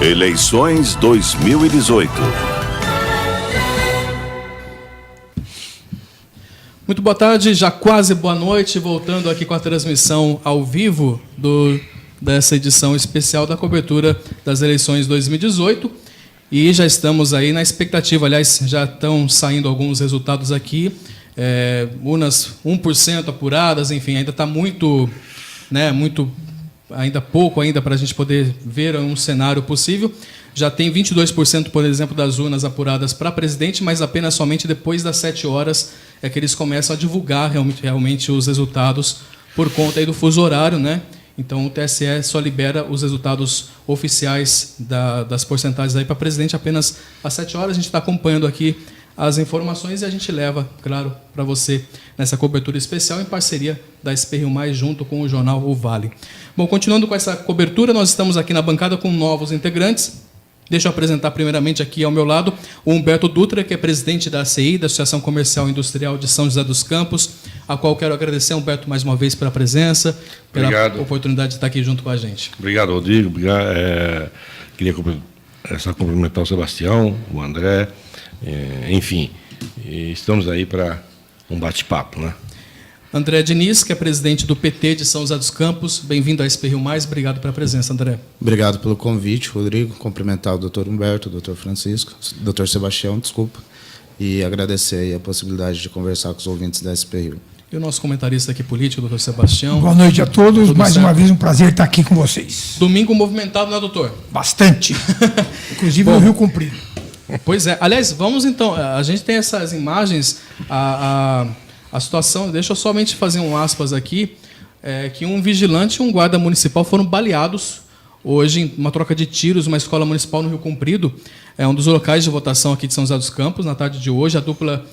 Eleições 2018. Muito boa tarde, já quase boa noite, voltando aqui com a transmissão ao vivo dessa edição especial da cobertura das eleições 2018. E já estamos aí na expectativa, aliás, já estão saindo alguns resultados aqui, urnas 1% apuradas, enfim, ainda está muito, ainda pouco ainda para a gente poder ver um cenário possível. Já tem 22%, por exemplo, das urnas apuradas para presidente, mas apenas somente depois das 7 horas é que eles começam a divulgar realmente os resultados por conta aí do fuso horário, né? Então o TSE só libera os resultados oficiais das porcentagens aí para presidente apenas às 7 horas. A gente está acompanhando aqui as informações e a gente leva, claro, para você nessa cobertura especial em parceria da SP Rio Mais junto com o jornal O Vale. Bom, continuando com essa cobertura, nós estamos aqui na bancada com novos integrantes. Deixa eu apresentar primeiramente aqui ao meu lado o Humberto Dutra, que é presidente da ACI, da Associação Comercial e Industrial de São José dos Campos, a qual quero agradecer, Humberto, mais uma vez pela presença, pela oportunidade de estar aqui junto com a gente. Obrigado, Rodrigo. Queria cumprimentar o Sebastião, o André, enfim, estamos aí para um bate-papo, né? André Diniz, que é presidente do PT de São José dos Campos. Bem-vindo à SP Rio Mais. Obrigado pela presença, André. Obrigado pelo convite, Rodrigo. Cumprimentar o doutor Humberto, o doutor Francisco, o doutor Sebastião, desculpa, e agradecer aí a possibilidade de conversar com os ouvintes da SP Rio. E o nosso comentarista aqui político, doutor Sebastião. Boa noite a todos. Mais uma vez um prazer estar aqui com vocês. Domingo movimentado, né, doutor? Bastante. Inclusive no Rio Comprido. Pois é. Aliás, vamos então. A gente tem essas imagens. A situação, deixa eu somente fazer um aspas aqui, que um vigilante e um guarda municipal foram baleados hoje em uma troca de tiros numa escola municipal no Rio Comprido, um dos locais de votação aqui de São José dos Campos, na tarde de hoje. A dupla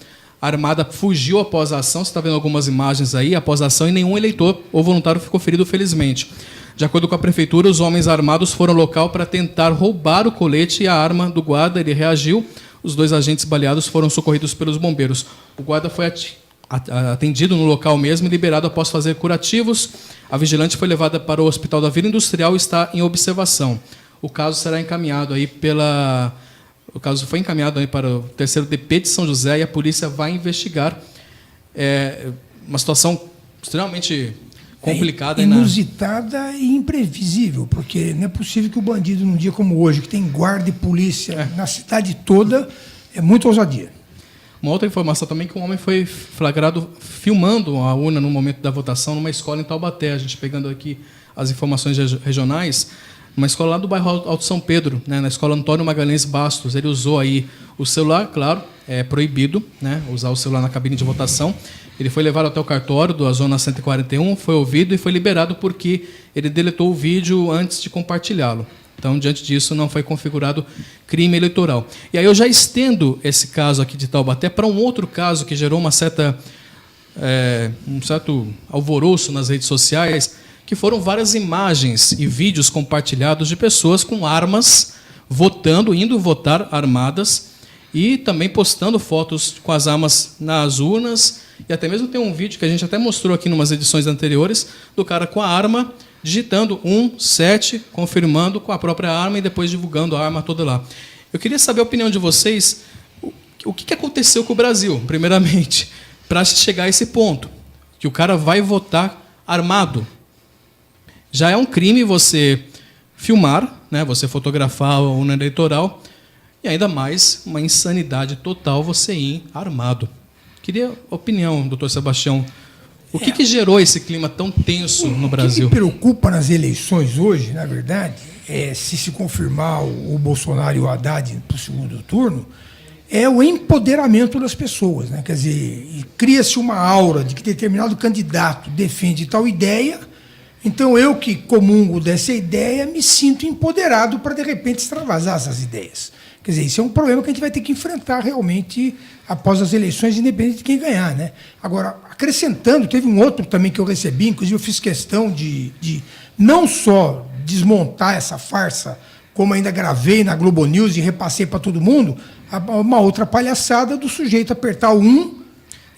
armada fugiu após a ação, você está vendo algumas imagens aí, após a ação, e nenhum eleitor ou voluntário ficou ferido, felizmente. De acordo com a prefeitura, os homens armados foram ao local para tentar roubar o colete e a arma do guarda. Ele reagiu, os 2 agentes baleados foram socorridos pelos bombeiros. O guarda foi atendido no local mesmo e liberado após fazer curativos. A vigilante foi levada para o Hospital da Vila Industrial e está em observação. O caso será encaminhado aí O caso foi encaminhado aí para o 3º DP de São José e a polícia vai investigar. Uma situação extremamente complicada. Inusitada e imprevisível, porque não é possível que o bandido, num dia como hoje, que tem guarda e polícia na cidade toda, é muita ousadia. Uma outra informação também, que um homem foi flagrado filmando a urna no momento da votação numa escola em Taubaté. A gente pegando aqui as informações regionais, uma escola lá do bairro Alto São Pedro, né, na escola Antônio Magalhães Bastos. Ele usou aí o celular, claro, é proibido, né, usar o celular na cabine de votação. Ele foi levado até o cartório da Zona 141, foi ouvido e foi liberado porque ele deletou o vídeo antes de compartilhá-lo. Então, diante disso, não foi configurado crime eleitoral. E aí eu já estendo esse caso aqui de Taubaté para um outro caso que gerou um certo alvoroço nas redes sociais, que foram várias imagens e vídeos compartilhados de pessoas com armas, indo votar armadas, e também postando fotos com as armas nas urnas. E até mesmo tem um vídeo que a gente até mostrou aqui em umas edições anteriores, do cara com a arma, digitando 7, confirmando com a própria arma e depois divulgando a arma toda lá. Eu queria saber a opinião de vocês, o que aconteceu com o Brasil, primeiramente, para chegar a esse ponto, que o cara vai votar armado. Já é um crime você filmar, né, você fotografar a urna eleitoral, e ainda mais uma insanidade total você ir armado. Queria a opinião, doutor Sebastião. O que gerou esse clima tão tenso no Brasil? O que me preocupa nas eleições hoje, na verdade, se confirmar o Bolsonaro e o Haddad para o segundo turno, é o empoderamento das pessoas, né? Quer dizer, cria-se uma aura de que determinado candidato defende tal ideia, então eu que comungo dessa ideia me sinto empoderado para, de repente, extravasar essas ideias. Quer dizer, isso é um problema que a gente vai ter que enfrentar realmente após as eleições, independente de quem ganhar, né? Agora, acrescentando, teve um outro também que eu recebi, inclusive eu fiz questão de não só desmontar essa farsa, como ainda gravei na Globo News e repassei para todo mundo, uma outra palhaçada do sujeito apertar o 1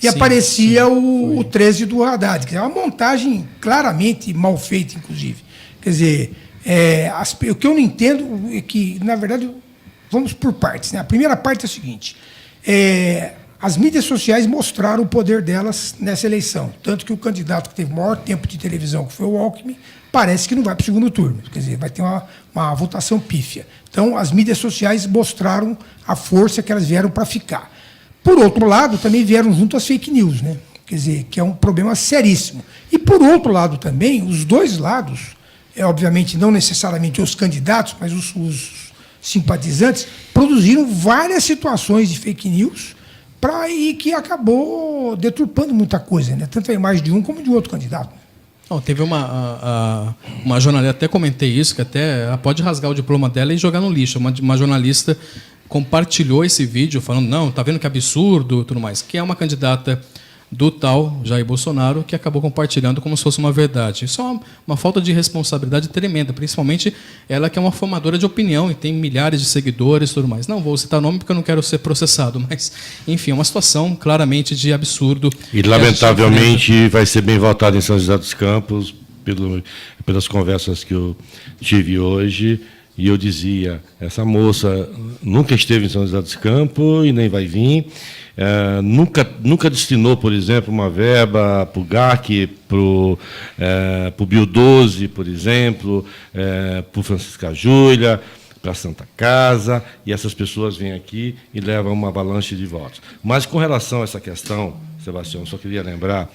e aparecia o 13 do Haddad, que é uma montagem claramente mal feita, inclusive. Quer dizer, O que eu não entendo é que, na verdade, vamos por partes, né? A primeira parte é a seguinte: as mídias sociais mostraram o poder delas nessa eleição. Tanto que o candidato que teve maior tempo de televisão, que foi o Alckmin, parece que não vai para o segundo turno. Quer dizer, vai ter uma votação pífia. Então, as mídias sociais mostraram a força que elas vieram para ficar. Por outro lado, também vieram junto as fake news, né? Quer dizer, que é um problema seríssimo. E, por outro lado também, os dois lados, obviamente não necessariamente os candidatos, mas os simpatizantes, produziram várias situações de fake news e que acabou deturpando muita coisa, né? Tanto a imagem de um como de outro candidato. Não, teve uma jornalista, até comentei isso, que até ela pode rasgar o diploma dela e jogar no lixo. Uma jornalista compartilhou esse vídeo falando, não, tá vendo que absurdo, tudo mais, que é uma candidata do tal Jair Bolsonaro, que acabou compartilhando como se fosse uma verdade. Isso é uma falta de responsabilidade tremenda, principalmente ela que é uma formadora de opinião e tem milhares de seguidores e tudo mais. Não vou citar nome porque eu não quero ser processado, mas, enfim, é uma situação claramente de absurdo. E, lamentavelmente, vai ser bem votado em São José dos Campos, pelas conversas que eu tive hoje. E eu dizia, essa moça nunca esteve em São José dos Campos e nem vai vir. Nunca destinou, por exemplo, uma verba para o GAC, para o Bio 12, por exemplo, para o Francisca Júlia, para a Santa Casa, e essas pessoas vêm aqui e levam uma avalanche de votos. Mas, com relação a essa questão, Sebastião, só queria lembrar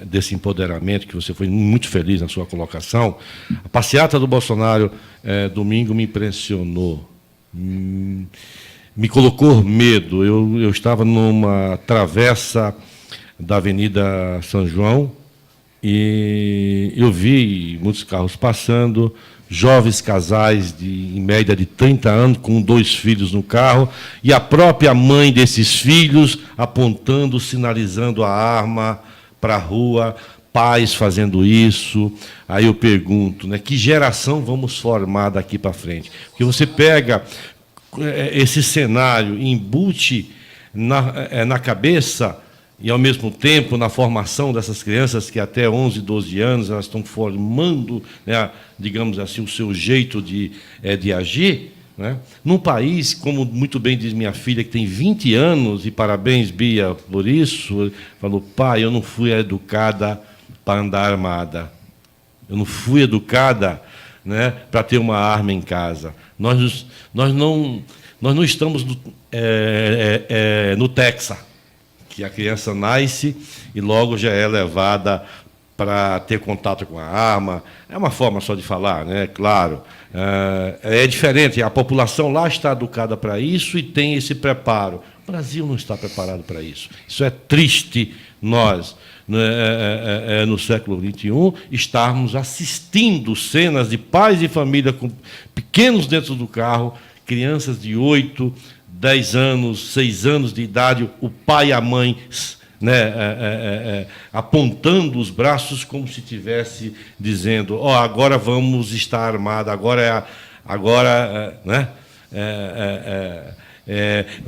desse empoderamento, que você foi muito feliz na sua colocação. A passeata do Bolsonaro, domingo, me impressionou. Me colocou medo. Eu estava numa travessa da Avenida São João e eu vi muitos carros passando, jovens casais em média de 30 anos, com 2 filhos no carro, e a própria mãe desses filhos apontando, sinalizando a arma para a rua, pais fazendo isso. Aí eu pergunto, né, que geração vamos formar daqui para frente? Porque você pega esse cenário, embute na cabeça e, ao mesmo tempo, na formação dessas crianças que até 11, 12 anos elas estão formando, né, digamos assim, o seu jeito de agir, né? Num país, como muito bem diz minha filha, que tem 20 anos, e parabéns, Bia, por isso, falou, pai, eu não fui educada para andar armada, eu não fui educada, né, para ter uma arma em casa. Nós não estamos no Texas, que a criança nasce e logo já é levada para ter contato com a arma. É uma forma só de falar, né? Claro. É diferente, a população lá está educada para isso e tem esse preparo. O Brasil não está preparado para isso. Isso é triste, nós, no século XXI, estarmos assistindo cenas de pais de família com pequenos dentro do carro, crianças de 8, 10 anos, 6 anos de idade, o pai e a mãe, né, apontando os braços como se estivesse dizendo, agora vamos estar armados,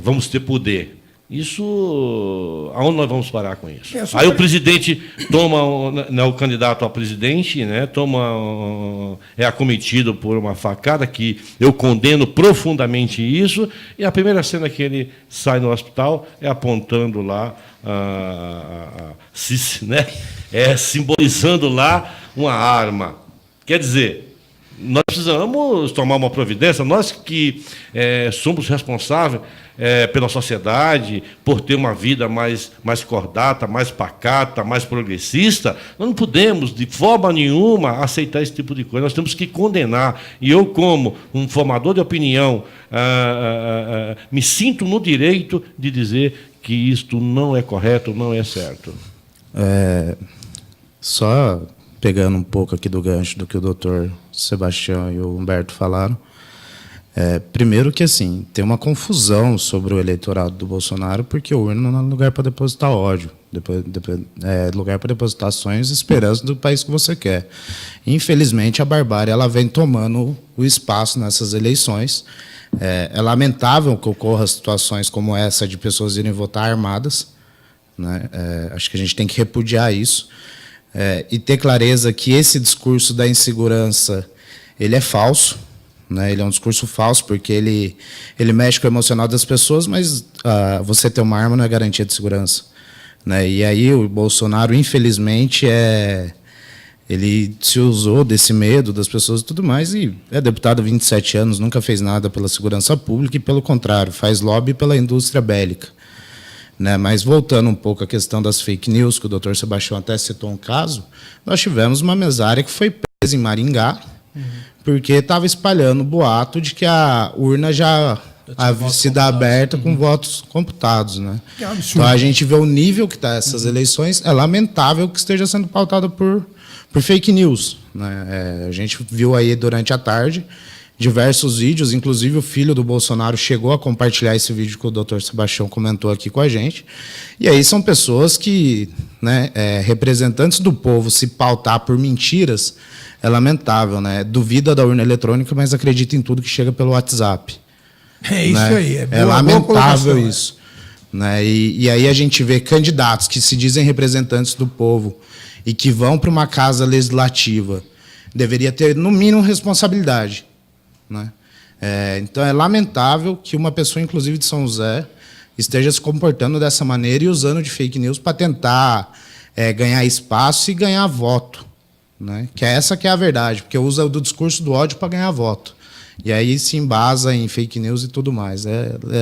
vamos ter poder. Isso, aonde nós vamos parar com isso? Aí o presidente toma, né, o candidato a presidente, né, é acometido por uma facada, que eu condeno profundamente isso, e a primeira cena que ele sai no hospital é apontando lá, né, simbolizando lá uma arma. Quer dizer, nós precisamos tomar uma providência, nós que somos responsáveis pela sociedade, por ter uma vida mais cordata, mais pacata, mais progressista, nós não podemos, de forma nenhuma, aceitar esse tipo de coisa. Nós temos que condenar. E eu, como um formador de opinião, me sinto no direito de dizer que isto não é correto, não é certo. Só pegando um pouco aqui do gancho do que o doutor Sebastião e o Humberto falaram, primeiro que, assim, tem uma confusão sobre o eleitorado do Bolsonaro, porque o urna não é lugar para depositar ódio, é lugar para depositar sonhos e esperanças do país que você quer. Infelizmente, a barbárie ela vem tomando o espaço nessas eleições. É lamentável que ocorram situações como essa de pessoas irem votar armadas, né? Acho que a gente tem que repudiar isso. e ter clareza que esse discurso da insegurança ele é falso, né? Ele é um discurso falso porque ele mexe com o emocional das pessoas, mas você ter uma arma não é garantia de segurança, né? E aí o Bolsonaro, infelizmente, ele se usou desse medo das pessoas e tudo mais, e é deputado há 27 anos, nunca fez nada pela segurança pública e, pelo contrário, faz lobby pela indústria bélica, né? Mas voltando um pouco à questão das fake news, que o doutor Sebastião até citou um caso, nós tivemos uma mesária que foi presa em Maringá, porque estava espalhando o boato de que a urna já havia sido aberta com votos computados, né? Que absurdo. Então a gente vê o nível que está essas eleições, é lamentável que esteja sendo pautada por fake news, né? A gente viu aí durante a tarde diversos vídeos, inclusive o filho do Bolsonaro chegou a compartilhar esse vídeo que o doutor Sebastião comentou aqui com a gente. E aí são pessoas que, né, representantes do povo, se pautar por mentiras é lamentável, né? Duvida da urna eletrônica, mas acredita em tudo que chega pelo WhatsApp. É isso, Né? aí. É lamentável isso. Né? E aí a gente vê candidatos que se dizem representantes do povo e que vão para uma casa legislativa. Deveria ter, no mínimo, responsabilidade. Né? Então é lamentável que uma pessoa, inclusive de São José, esteja se comportando dessa maneira e usando de fake news para tentar ganhar espaço e ganhar voto. Né? Que essa que é a verdade, porque usa do discurso do ódio para ganhar voto. E aí se embasa em fake news e tudo mais.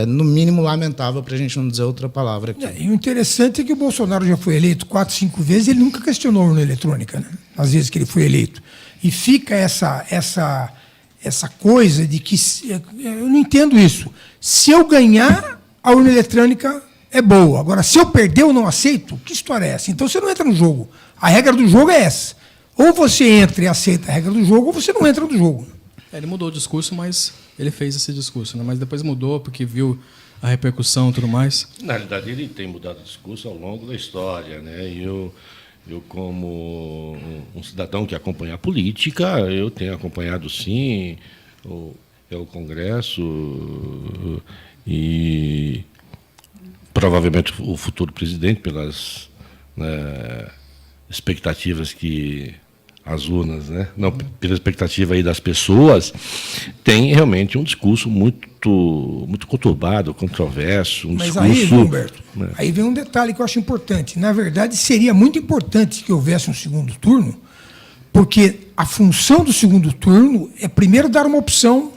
No mínimo, lamentável, para a gente não dizer outra palavra aqui. E o interessante é que o Bolsonaro já foi eleito 4, 5 vezes e ele nunca questionou a urna eletrônica, né? Às vezes que ele foi eleito. E fica essa coisa de que... Eu não entendo isso. Se eu ganhar, a urna eletrônica é boa. Agora, se eu perder, eu não aceito. Que história é essa? Então você não entra no jogo. A regra do jogo é essa. Ou você entra e aceita a regra do jogo, ou você não entra no jogo. Ele mudou o discurso, mas ele fez esse discurso, né? Mas depois mudou porque viu a repercussão e tudo mais. Na realidade, ele tem mudado o discurso ao longo da história, né? E eu como um cidadão que acompanha a política, eu tenho acompanhado, sim, o Congresso e provavelmente o futuro presidente, pelas, né, expectativas que as urnas, né? Não, pela expectativa aí das pessoas, tem realmente um discurso muito conturbado, controverso, Mas discurso... aí, Humberto, né? aí vem um detalhe que eu acho importante. Na verdade, seria muito importante que houvesse um segundo turno, porque a função do segundo turno é, primeiro, dar uma opção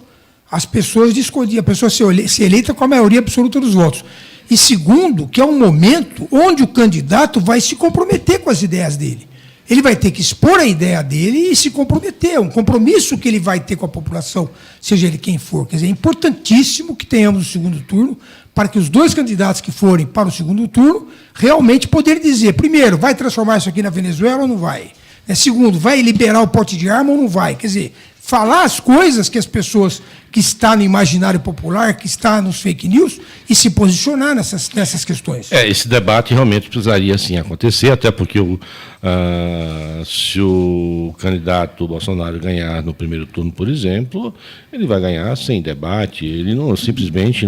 às pessoas de escolher, a pessoa ser eleita com a maioria absoluta dos votos. E, segundo, que é um momento onde o candidato vai se comprometer com as ideias dele. Ele vai ter que expor a ideia dele e se comprometer, um compromisso que ele vai ter com a população, seja ele quem for. Quer dizer, é importantíssimo que tenhamos o segundo turno para que os dois candidatos que forem para o segundo turno realmente poderem dizer, primeiro, vai transformar isso aqui na Venezuela ou não vai? Segundo, vai liberar o porte de arma ou não vai? Quer dizer, falar as coisas que as pessoas, que está no imaginário popular, que está nos fake news, e se posicionar nessas questões. Esse debate realmente precisaria, sim, acontecer, até porque se o candidato Bolsonaro ganhar no primeiro turno, por exemplo, ele vai ganhar sem debate, ele simplesmente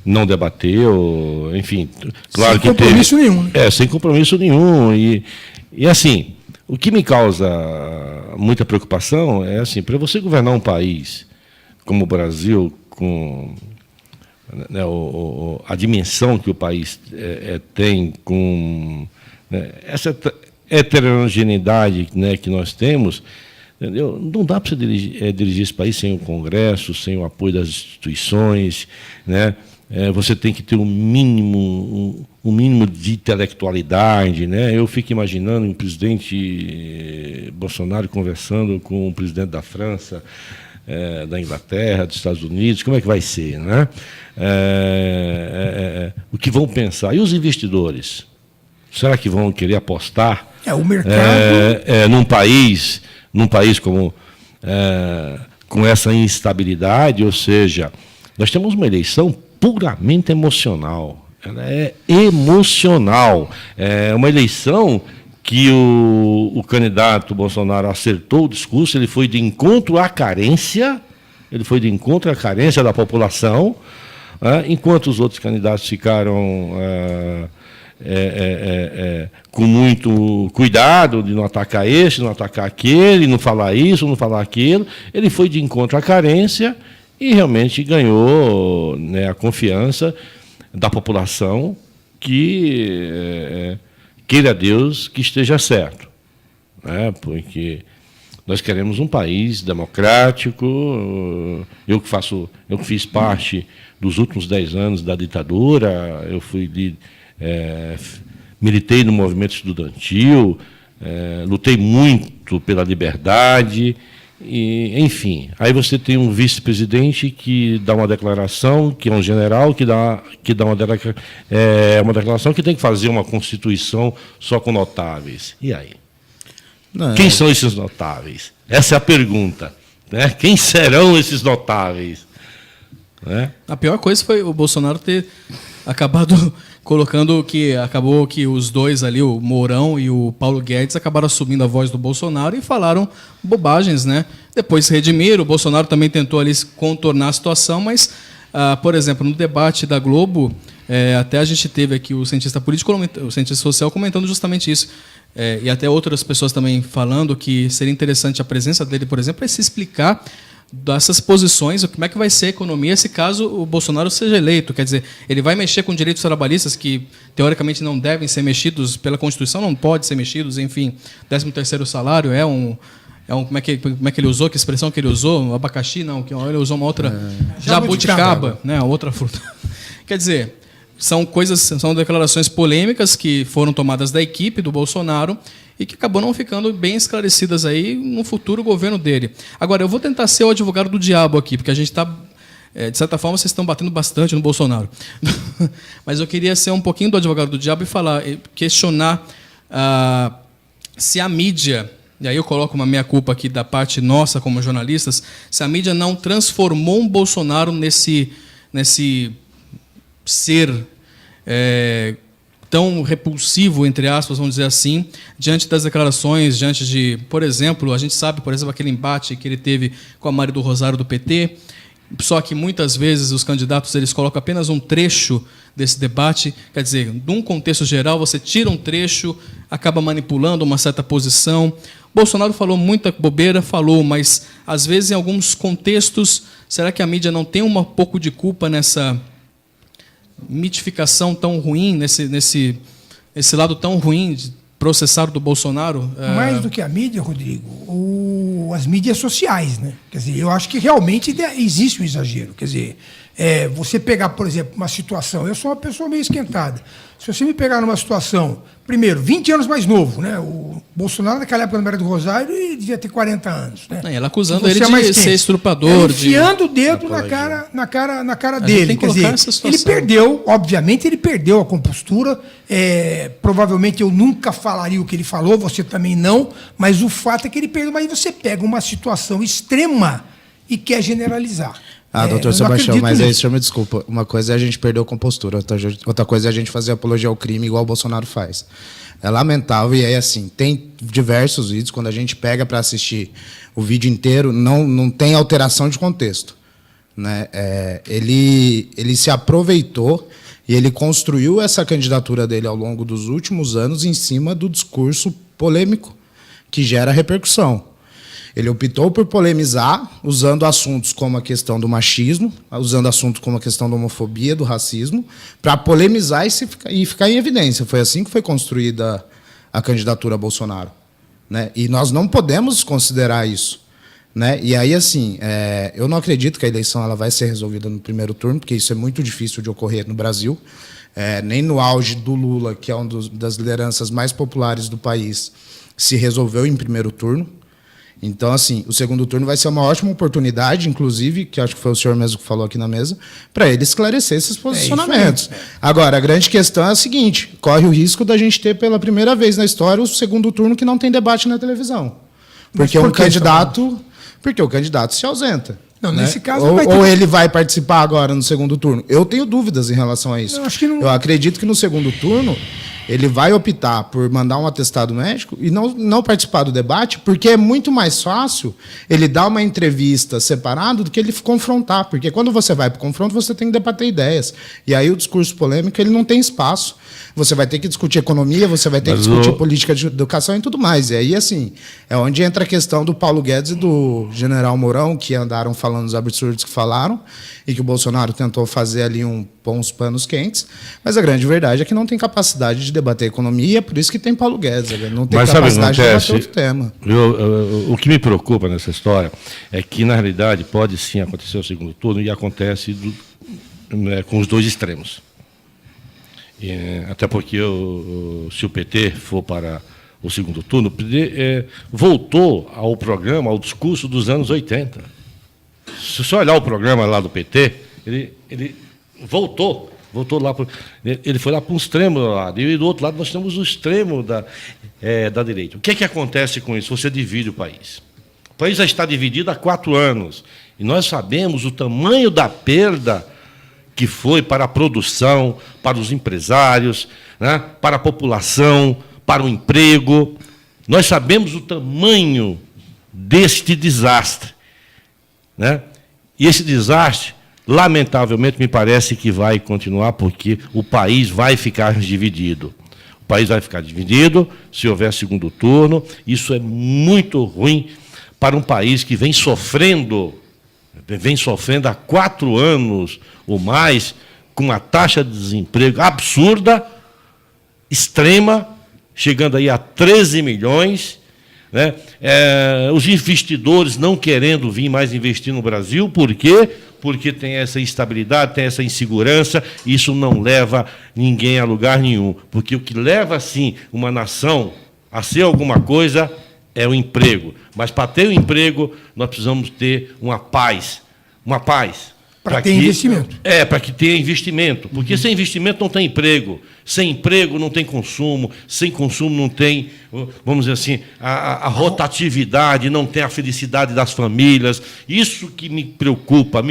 não debateu, enfim... Claro sem que compromisso nenhum. Né? Sem compromisso nenhum. E assim, o que me causa muita preocupação é assim, para você governar um país como o Brasil, com, né, a dimensão que o país tem, com, né, essa heterogeneidade, né, que nós temos, entendeu? Não dá para você dirigir esse país sem o Congresso, sem o apoio das instituições, né? Você tem que ter um mínimo de intelectualidade, né? Eu fico imaginando o presidente Bolsonaro conversando com o presidente da França, da Inglaterra, dos Estados Unidos, como é que vai ser, né? O que vão pensar? E os investidores? Será que vão querer apostar o mercado... num país como com essa instabilidade? Ou seja, nós temos uma eleição puramente emocional. Ela é emocional. É uma eleição que o candidato Bolsonaro acertou o discurso, ele foi de encontro à carência, da população, enquanto os outros candidatos ficaram com muito cuidado de não atacar esse, não atacar aquele, não falar isso, não falar aquilo. Ele foi de encontro à carência e realmente ganhou, né, a confiança da população que queira Deus que esteja certo, né? Porque nós queremos um país democrático. Eu que fiz parte dos últimos 10 anos da ditadura, eu militei no movimento estudantil, lutei muito pela liberdade, e, enfim. Aí você tem um vice-presidente que dá uma declaração, que é um general, que dá uma declaração que tem que fazer uma constituição só com notáveis. E aí? Não, Quem são esses notáveis? Essa é a pergunta, né? Quem serão esses notáveis? Né? A pior coisa foi o Bolsonaro ter acabado colocando acabou que os dois ali, o Mourão e o Paulo Guedes, acabaram assumindo a voz do Bolsonaro e falaram bobagens, né? Depois se redimiram. O Bolsonaro também tentou ali contornar a situação, mas, por exemplo, no debate da Globo, até a gente teve aqui o cientista político, o cientista social comentando justamente isso. E até outras pessoas também falando que seria interessante a presença dele, por exemplo, para se explicar dessas posições, como é que vai ser a economia se caso o Bolsonaro seja eleito. Quer dizer, ele vai mexer com direitos trabalhistas que, teoricamente, não devem ser mexidos pela Constituição, não podem ser mexidos, enfim, 13º salário como é que ele usou, que expressão que ele usou? Um abacaxi, não, que ele usou uma outra... jabuticaba, né, outra fruta. Quer dizer, são declarações polêmicas que foram tomadas da equipe do Bolsonaro e que acabou não ficando bem esclarecidas aí no futuro governo dele. Agora, eu vou tentar ser o advogado do diabo aqui, porque a gente está, de certa forma, vocês estão batendo bastante no Bolsonaro. Mas eu queria ser um pouquinho do advogado do diabo e questionar se a mídia, e aí eu coloco uma meia-culpa aqui da parte nossa como jornalistas, se a mídia não transformou um Bolsonaro nesse ser tão repulsivo, entre aspas, vamos dizer assim, diante das declarações, diante de, por exemplo, a gente sabe, por exemplo, aquele embate que ele teve com a Mari do Rosário do PT, só que muitas vezes os candidatos eles colocam apenas um trecho desse debate, quer dizer, num contexto geral, você tira um trecho, acaba manipulando uma certa posição. Bolsonaro falou muita bobeira, falou, mas às vezes em alguns contextos, será que a mídia não tem um pouco de culpa nessa mitificação tão ruim, nesse lado tão ruim de processar do Bolsonaro? Mais do que a mídia, Rodrigo, as mídias sociais, né? Quer dizer, eu acho que realmente existe um exagero. Quer dizer, você pegar, por exemplo, uma situação, eu sou uma pessoa meio esquentada. Se você me pegar numa situação, primeiro, 20 anos mais novo, né? O Bolsonaro, naquela época, na Mari do Rosário, ele devia ter 40 anos. Né? Ela acusando ele de ser estrupador. Enfiando o dedo na cara dele. Quer dizer, ele perdeu, obviamente, ele perdeu a compostura. Provavelmente eu nunca falaria o que ele falou, você também não, mas o fato é que ele perdeu. Mas você pega uma situação extrema e quer generalizar. Doutor Sebastião, mas aí, senhor me desculpa. Uma coisa é a gente perder a compostura, outra coisa é a gente fazer apologia ao crime igual o Bolsonaro faz. É lamentável, e aí, assim, tem diversos vídeos, quando a gente pega para assistir o vídeo inteiro, não tem alteração de contexto. Né? Ele se aproveitou e ele construiu essa candidatura dele ao longo dos últimos anos em cima do discurso polêmico que gera repercussão. Ele optou por polemizar, usando assuntos como a questão do machismo, usando assuntos como a questão da homofobia, do racismo, para polemizar e ficar em evidência. Foi assim que foi construída a candidatura a Bolsonaro. Né? E nós não podemos considerar isso. Né? E aí, assim, eu não acredito que a eleição ela vai ser resolvida no primeiro turno, porque isso é muito difícil de ocorrer no Brasil. Nem no auge do Lula, que é uma das lideranças mais populares do país, se resolveu em primeiro turno. Então, assim, o segundo turno vai ser uma ótima oportunidade, inclusive, que acho que foi o senhor mesmo que falou aqui na mesa, para ele esclarecer esses posicionamentos. Agora, a grande questão é a seguinte: corre o risco da gente ter, pela primeira vez na história, o segundo turno que não tem debate na televisão. Porque o candidato se ausenta. Não, né? Nesse caso ou ele vai participar agora no segundo turno. Eu tenho dúvidas em relação a isso. Eu acredito que no segundo turno ele vai optar por mandar um atestado médico e não participar do debate, porque é muito mais fácil ele dar uma entrevista separado do que ele confrontar, porque quando você vai para o confronto, você tem que debater ideias. E aí o discurso polêmico ele não tem espaço. Você vai ter que discutir economia, você vai ter que discutir política de educação e tudo mais. E aí, assim, é onde entra a questão do Paulo Guedes e do general Mourão, que andaram falando os absurdos que falaram, e que o Bolsonaro tentou fazer ali uns panos quentes. Mas a grande verdade é que não tem capacidade de debater economia, por isso que tem Paulo Guedes. Ele não tem capacidade de debater outro tema. O que me preocupa nessa história é que, na realidade, pode sim acontecer o segundo turno e acontece com os dois extremos. Até porque se o PT for para o segundo turno, voltou ao programa, ao discurso dos anos 80. Se você olhar o programa lá do PT, ele voltou lá, ele foi lá para um extremo do lado, e do outro lado nós temos o extremo da direita. O que é que acontece com isso? Você divide o país. O país já está dividido há 4 anos, e nós sabemos o tamanho da perda que foi para a produção, para os empresários, né, para a população, para o emprego. Nós sabemos o tamanho deste desastre. Né? E esse desastre, lamentavelmente, me parece que vai continuar, porque o país vai ficar dividido. O país vai ficar dividido se houver segundo turno. Isso é muito ruim para um país que vem sofrendo há 4 anos ou mais, com uma taxa de desemprego absurda, extrema, chegando aí a 13 milhões, né? Os investidores não querendo vir mais investir no Brasil, por quê? Porque tem essa instabilidade, tem essa insegurança, e isso não leva ninguém a lugar nenhum, porque o que leva, sim, uma nação a ser alguma coisa é o emprego. Mas, para ter o emprego, nós precisamos ter uma paz. Para ter investimento. Para que tenha investimento. Porque sem investimento não tem emprego. Sem emprego não tem consumo. Sem consumo não tem, vamos dizer assim, a rotatividade, não tem a felicidade das famílias. Isso que me preocupa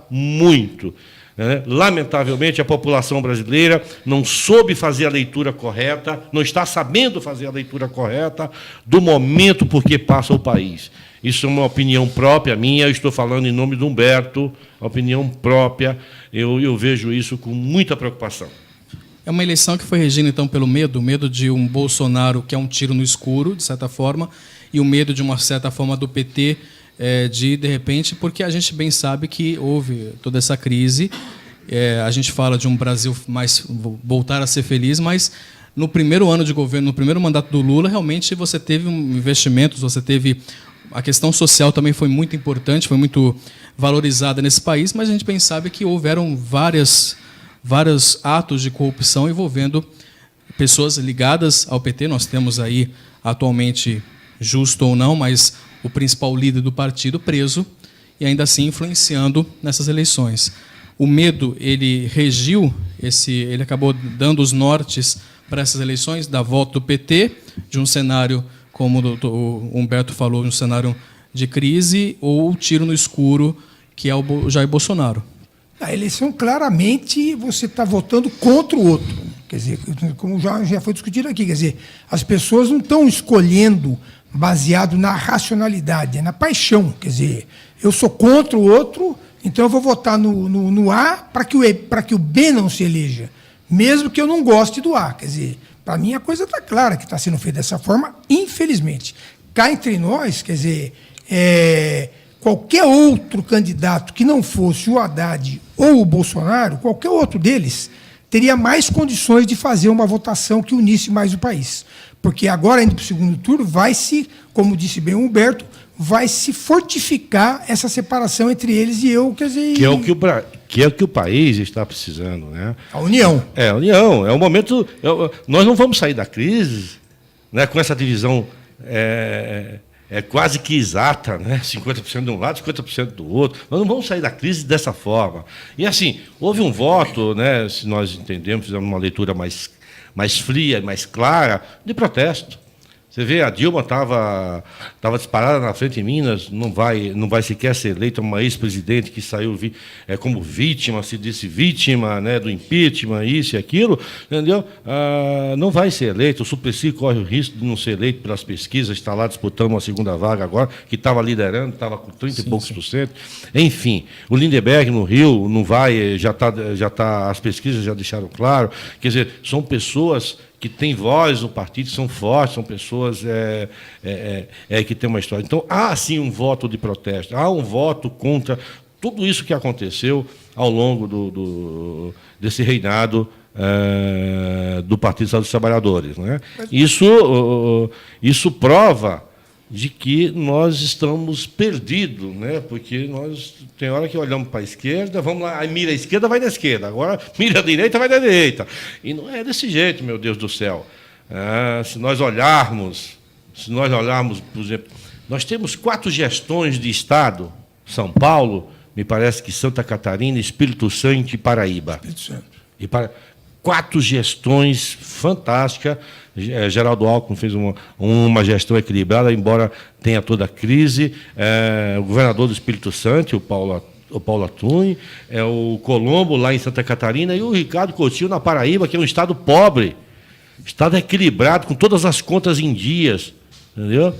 muito. Né? Lamentavelmente, a população brasileira não soube fazer a leitura correta, não está sabendo fazer a leitura correta do momento por que passa o país. Isso é uma opinião própria minha, eu estou falando em nome do Humberto, opinião própria, eu vejo isso com muita preocupação. É uma eleição que foi regida, então, pelo medo de um Bolsonaro que é um tiro no escuro, de certa forma, e o medo, de uma certa forma, do PT, de repente, porque a gente bem sabe que houve toda essa crise, a gente fala de um Brasil mais voltar a ser feliz, mas no primeiro ano de governo, no primeiro mandato do Lula, realmente você teve investimentos, você teve... A questão social também foi muito importante, foi muito valorizada nesse país, mas a gente bem sabe que houveram vários atos de corrupção envolvendo pessoas ligadas ao PT. Nós temos aí, atualmente, justo ou não, mas o principal líder do partido preso e ainda assim influenciando nessas eleições. O medo, ele regiu, ele acabou dando os nortes para essas eleições, da volta do PT, de um cenário, como o Humberto falou, um cenário de crise, ou tiro no escuro, que é o Jair Bolsonaro. Na eleição, claramente, você está votando contra o outro. Quer dizer, como já foi discutido aqui, quer dizer, as pessoas não estão escolhendo baseado na racionalidade, é na paixão. Quer dizer, eu sou contra o outro, então eu vou votar no A para que o B não se eleja, mesmo que eu não goste do A. Quer dizer, para mim a coisa está clara que está sendo feita dessa forma, infelizmente. Cá entre nós, quer dizer, qualquer outro candidato que não fosse o Haddad ou o Bolsonaro, qualquer outro deles, teria mais condições de fazer uma votação que unisse mais o país. Porque agora, indo para o segundo turno, como disse bem o Humberto, vai se fortificar essa separação entre eles e eu, quer dizer... Que é o que o país está precisando, né? A união. A união. É o momento... Nós não vamos sair da crise, né, com essa divisão quase que exata, né? 50% de um lado, 50% do outro. Nós não vamos sair da crise dessa forma. E, assim, houve um voto, né, se nós entendemos, fizemos uma leitura mais fria, mais clara, de protesto. Você vê, a Dilma estava disparada na frente em Minas, não vai sequer ser eleita, uma ex-presidente que saiu como vítima, se disse vítima, né, do impeachment, isso e aquilo, entendeu? Não vai ser eleita. O Suplicy corre o risco de não ser eleito pelas pesquisas, está lá disputando uma segunda vaga agora, que estava liderando, estava com 30 e poucos por cento. Enfim, o Lindenberg no Rio não vai, já tá, as pesquisas já deixaram claro. Quer dizer, são pessoas que têm voz no partido, são fortes, são pessoas que têm uma história. Então, há, sim, um voto de protesto, há um voto contra tudo isso que aconteceu ao longo desse reinado do Partido dos Trabalhadores. Né? Isso prova de que nós estamos perdidos, né? Porque nós tem hora que olhamos para a esquerda, vamos lá, aí mira a esquerda, vai na esquerda, agora mira a direita, vai na direita. E não é desse jeito, meu Deus do céu. Se nós olharmos, por exemplo, nós temos 4 gestões de Estado, São Paulo, me parece que Santa Catarina, Espírito Santo e Paraíba. Espírito Santo. 4 gestões fantásticas. Geraldo Alckmin fez uma gestão equilibrada, embora tenha toda a crise. O governador do Espírito Santo, o Paulo Atum, o Colombo, lá em Santa Catarina, e o Ricardo Coutinho, na Paraíba, que é um estado pobre, estado equilibrado, com todas as contas em dias, entendeu?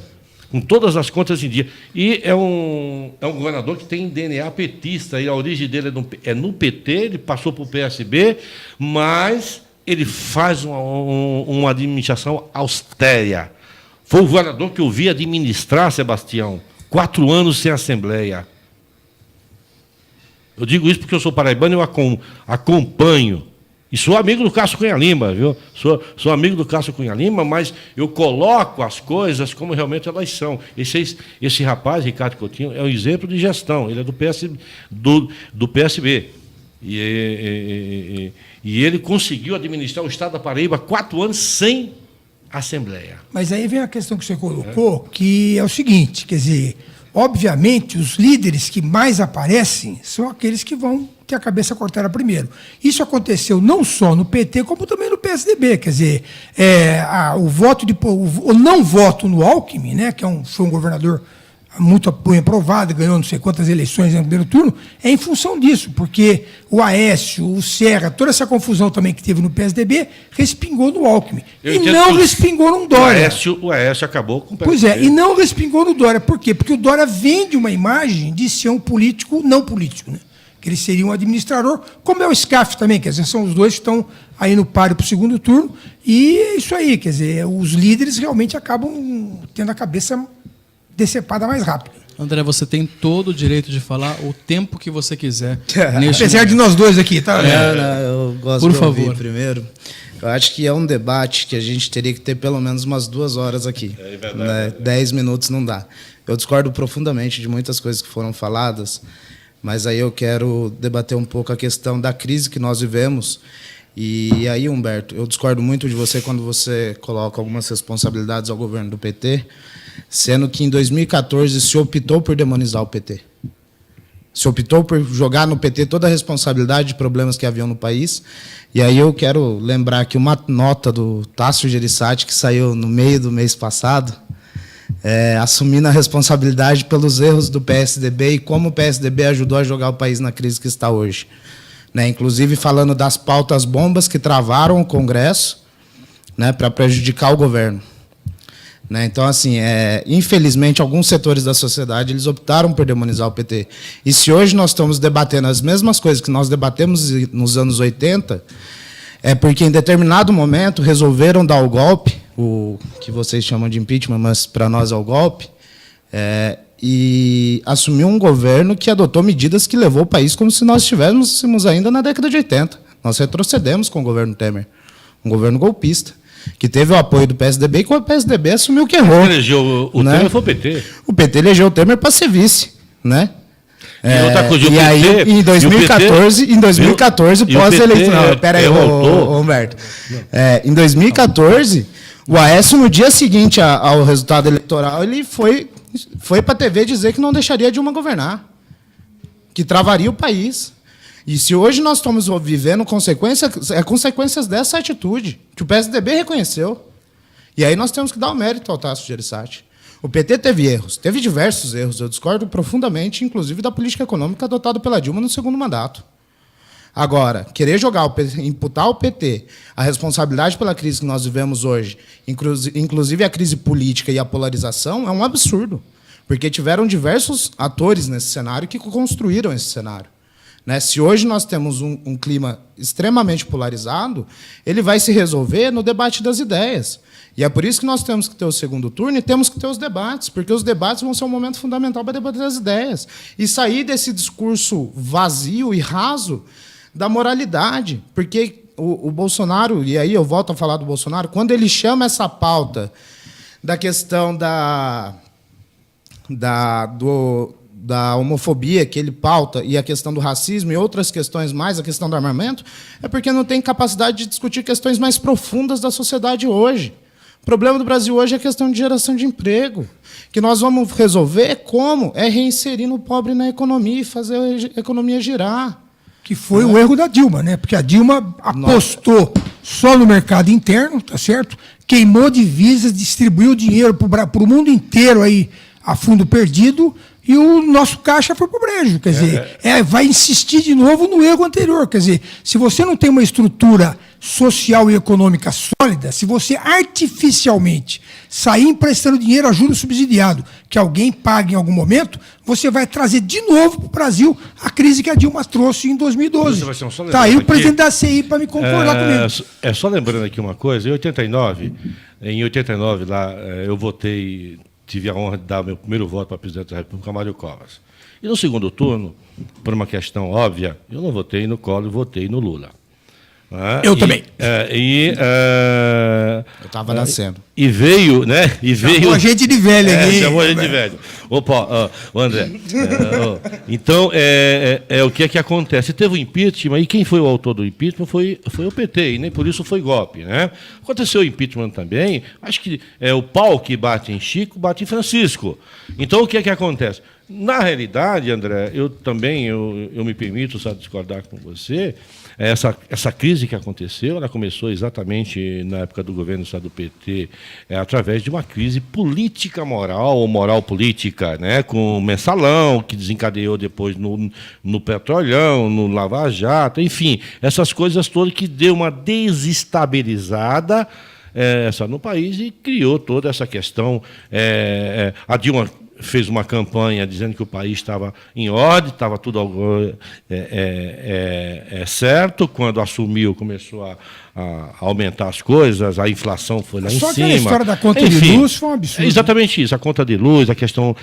Com todas as contas em dia. E é um governador que tem DNA petista, e a origem dele é no PT, ele passou para o PSB, mas ele faz uma administração austera. Foi o governador que eu vi administrar, Sebastião, 4 anos sem Assembleia. Eu digo isso porque eu sou paraibano e eu acompanho. E sou amigo do Cássio Cunha Lima, viu? Sou amigo do Cássio Cunha Lima, mas eu coloco as coisas como realmente elas são. Esse rapaz, Ricardo Coutinho, é um exemplo de gestão. Ele é do PSB. E ele conseguiu administrar o Estado da Paraíba 4 anos sem Assembleia. Mas aí vem a questão que você colocou, que é o seguinte, quer dizer, obviamente, os líderes que mais aparecem são aqueles que vão ter a cabeça cortada primeiro. Isso aconteceu não só no PT, como também no PSDB. Quer dizer, o não voto no Alckmin, né, que foi um governador muito bem aprovado, ganhou não sei quantas eleições no primeiro turno, é em função disso, porque o Aécio, o Serra, toda essa confusão também que teve no PSDB, respingou no Alckmin. E não respingou no Dória. O Aécio acabou com o PSDB. Pois é, e não respingou no Dória. Por quê? Porque o Dória vende uma imagem de ser um político não político, né? Que ele seria um administrador, como é o SCAF também, quer dizer, são os dois que estão aí no páreo para o segundo turno, e é isso aí, quer dizer, os líderes realmente acabam tendo a cabeça decepada mais rápido. André, você tem todo o direito de falar o tempo que você quiser. Apesar de nós dois aqui, tá? Eu gosto Por de favor. ouvir primeiro. Eu acho que é um debate que a gente teria que ter pelo menos umas 2 horas aqui. É verdade. Né? 10 minutos não dá. Eu discordo profundamente de muitas coisas que foram faladas, mas aí eu quero debater um pouco a questão da crise que nós vivemos. E aí, Humberto, eu discordo muito de você quando você coloca algumas responsabilidades ao governo do PT, sendo que em 2014 se optou por demonizar o PT. Se optou por jogar no PT toda a responsabilidade de problemas que haviam no país. E aí eu quero lembrar aqui uma nota do Tássio Gereissati, que saiu no meio do mês passado, assumindo a responsabilidade pelos erros do PSDB e como o PSDB ajudou a jogar o país na crise que está hoje. Né? Inclusive falando das pautas bombas que travaram o Congresso, né, para prejudicar o governo. Né? Então, assim, infelizmente, alguns setores da sociedade eles optaram por demonizar o PT. E se hoje nós estamos debatendo as mesmas coisas que nós debatemos nos anos 80, é porque em determinado momento resolveram dar o golpe, o que vocês chamam de impeachment, mas para nós é o golpe, e assumiu um governo que adotou medidas que levou o país como se nós estivéssemos ainda na década de 80. Nós retrocedemos com o governo Temer, um governo golpista, que teve o apoio do PSDB e que o PSDB assumiu que errou. Elegeu o Temer foi o PT. O PT elegeu o Temer para ser vice, né? E aí, em 2014, pós-eleição... Espera aí, Humberto. Em 2014, o Aécio, no dia seguinte ao resultado eleitoral, ele foi para a TV dizer que não deixaria Dilma governar, que travaria o país. E se hoje nós estamos vivendo consequências dessa atitude, que o PSDB reconheceu. E aí nós temos que dar o mérito ao Tasso Gereissati. O PT teve erros, teve diversos erros. Eu discordo profundamente, inclusive, da política econômica adotada pela Dilma no segundo mandato. Agora, querer jogar imputar ao PT a responsabilidade pela crise que nós vivemos hoje, inclusive a crise política e a polarização, é um absurdo. Porque tiveram diversos atores nesse cenário que construíram esse cenário. Né? Se hoje nós temos um clima extremamente polarizado, ele vai se resolver no debate das ideias. E é por isso que nós temos que ter o segundo turno e temos que ter os debates, porque os debates vão ser um momento fundamental para debater as ideias. E sair desse discurso vazio e raso da moralidade. Porque o Bolsonaro, e aí eu volto a falar do Bolsonaro, quando ele chama essa pauta da questão da homofobia que ele pauta e a questão do racismo e outras questões mais, a questão do armamento, é porque não tem capacidade de discutir questões mais profundas da sociedade hoje. O problema do Brasil hoje é a questão de geração de emprego, que nós vamos resolver como? É reinserindo o pobre na economia e fazer a economia girar. Que foi o erro da Dilma, né? Porque a Dilma apostou só no mercado interno, tá certo? Queimou divisas, distribuiu dinheiro para o mundo inteiro aí a fundo perdido, e o nosso caixa foi para o brejo. Quer dizer, vai insistir de novo no erro anterior. Quer dizer, se você não tem uma estrutura social e econômica sólida, se você artificialmente sair emprestando dinheiro a juros subsidiado, que alguém pague em algum momento, você vai trazer de novo para o Brasil a crise que a Dilma trouxe em 2012. Está aí o presidente da CI para me concordar comigo. Só lembrando aqui uma coisa, em 89 lá eu votei, tive a honra de dar meu primeiro voto para presidente da República, Mário Covas. E no segundo turno, por uma questão óbvia, eu não votei no Collor, votei no Lula. Eu também. Eu estava nascendo. E veio, né? Chamou a gente de velho aqui. Chamou a gente de velho. Opa, André. Então, o que é que acontece? Teve o impeachment, e quem foi o autor do impeachment foi o PT, e nem por isso foi golpe, né? Aconteceu o impeachment também, acho que o pau que bate em Chico, bate em Francisco. Então, o que é que acontece? Na realidade, André, eu me permito só discordar com você. Essa crise que aconteceu, ela começou exatamente na época do governo do Estado do PT, através de uma crise política moral, ou moral política, né, com o mensalão, que desencadeou depois no Petrolão, no Lava Jato, enfim, essas coisas todas que deu uma desestabilizada no país e criou toda essa questão. A Dilma fez uma campanha dizendo que o país estava em ordem, estava tudo certo. Quando assumiu, começou a aumentar as coisas, a inflação foi lá em cima. Só aquela história da conta de luz foi um absurdo. Exatamente isso, a conta de luz, a questão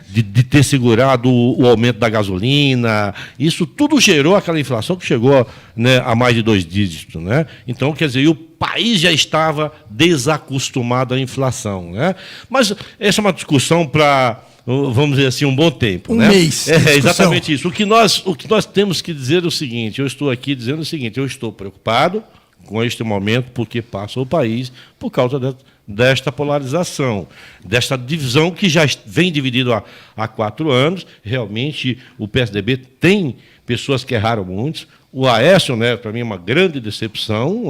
de ter segurado o aumento da gasolina, isso tudo gerou aquela inflação que chegou, né, a mais de 2 dígitos. Né? Então, quer dizer, o país já estava desacostumado à inflação. Né? Mas essa é uma discussão para, vamos dizer assim, um bom tempo. Um né? mês. Exatamente isso. O que nós temos que dizer é o seguinte, eu estou aqui dizendo o seguinte, eu estou preocupado com este momento, porque passa o país por causa desta polarização, desta divisão que já vem dividido há 4 anos. Realmente, o PSDB tem pessoas que erraram muito. O Aécio, né, para mim, é uma grande decepção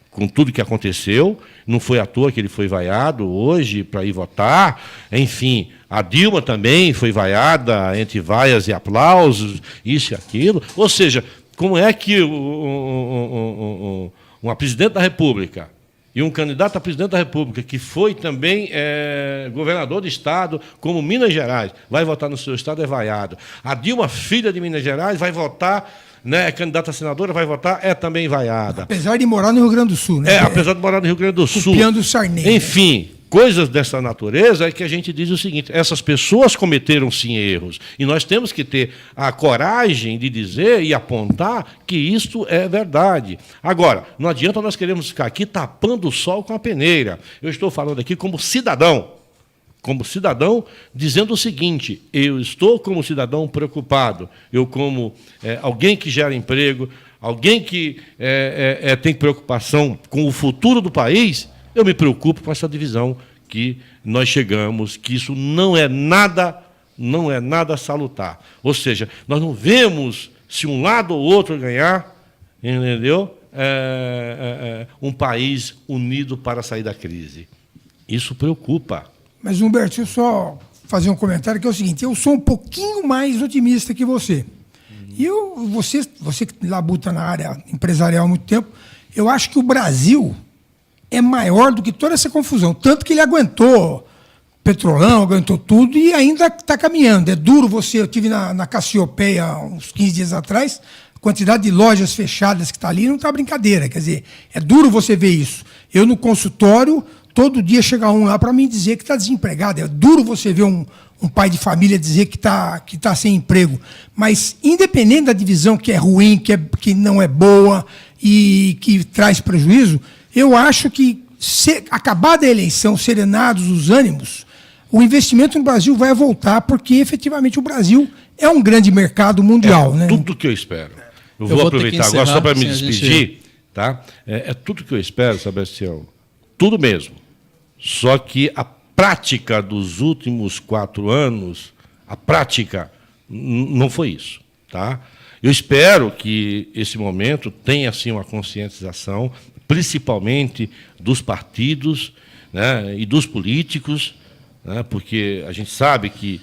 com tudo que aconteceu. Não foi à toa que ele foi vaiado hoje para ir votar. Enfim, a Dilma também foi vaiada, entre vaias e aplausos, isso e aquilo. Ou seja, como é que uma presidente da República e um candidato a presidente da República, que foi também governador de estado, como Minas Gerais, vai votar no seu estado, é vaiado. A Dilma, filha de Minas Gerais, vai votar, né, candidata a senadora, vai votar, é também vaiada. Apesar de morar no Rio Grande do Sul, né? Apesar de morar no Rio Grande do Sul. Copiando o Sarney. Enfim, coisas dessa natureza é que a gente diz o seguinte, essas pessoas cometeram sim erros, e nós temos que ter a coragem de dizer e apontar que isto é verdade. Agora, não adianta nós queremos ficar aqui tapando o sol com a peneira. Eu estou falando aqui como cidadão, dizendo o seguinte, eu estou como cidadão preocupado, eu como alguém que gera emprego, alguém que tem preocupação com o futuro do país, eu me preocupo com essa divisão que nós chegamos, que isso não é nada salutar. Ou seja, nós não vemos se um lado ou outro ganhar, entendeu? um país unido para sair da crise. Isso preocupa. Mas, Humberto, deixa eu só fazer um comentário, que é o seguinte: eu sou um pouquinho mais otimista que você. E você que labuta na área empresarial há muito tempo, eu acho que o Brasil é maior do que toda essa confusão. Tanto que ele aguentou Petrolão, aguentou tudo e ainda está caminhando. É duro você... Eu estive na Cassiopeia uns 15 dias atrás, a quantidade de lojas fechadas que está ali não está brincadeira. Quer dizer, é duro você ver isso. Eu, no consultório, todo dia chega um lá para me dizer que está desempregado. É duro você ver um pai de família dizer que tá sem emprego. Mas, independente da divisão que é ruim, que não é boa e que traz prejuízo, eu acho que, acabada a eleição, serenados os ânimos, o investimento no Brasil vai voltar, porque, efetivamente, o Brasil é um grande mercado mundial. Né? Tudo que eu espero. Eu vou aproveitar agora só para me despedir. Tá? É tudo que eu espero, Sebastião. Tudo mesmo. Só que a prática dos últimos 4 anos, a prática não foi isso. Tá? Eu espero que esse momento tenha assim, uma conscientização, principalmente dos partidos, né, e dos políticos, né, porque a gente sabe que,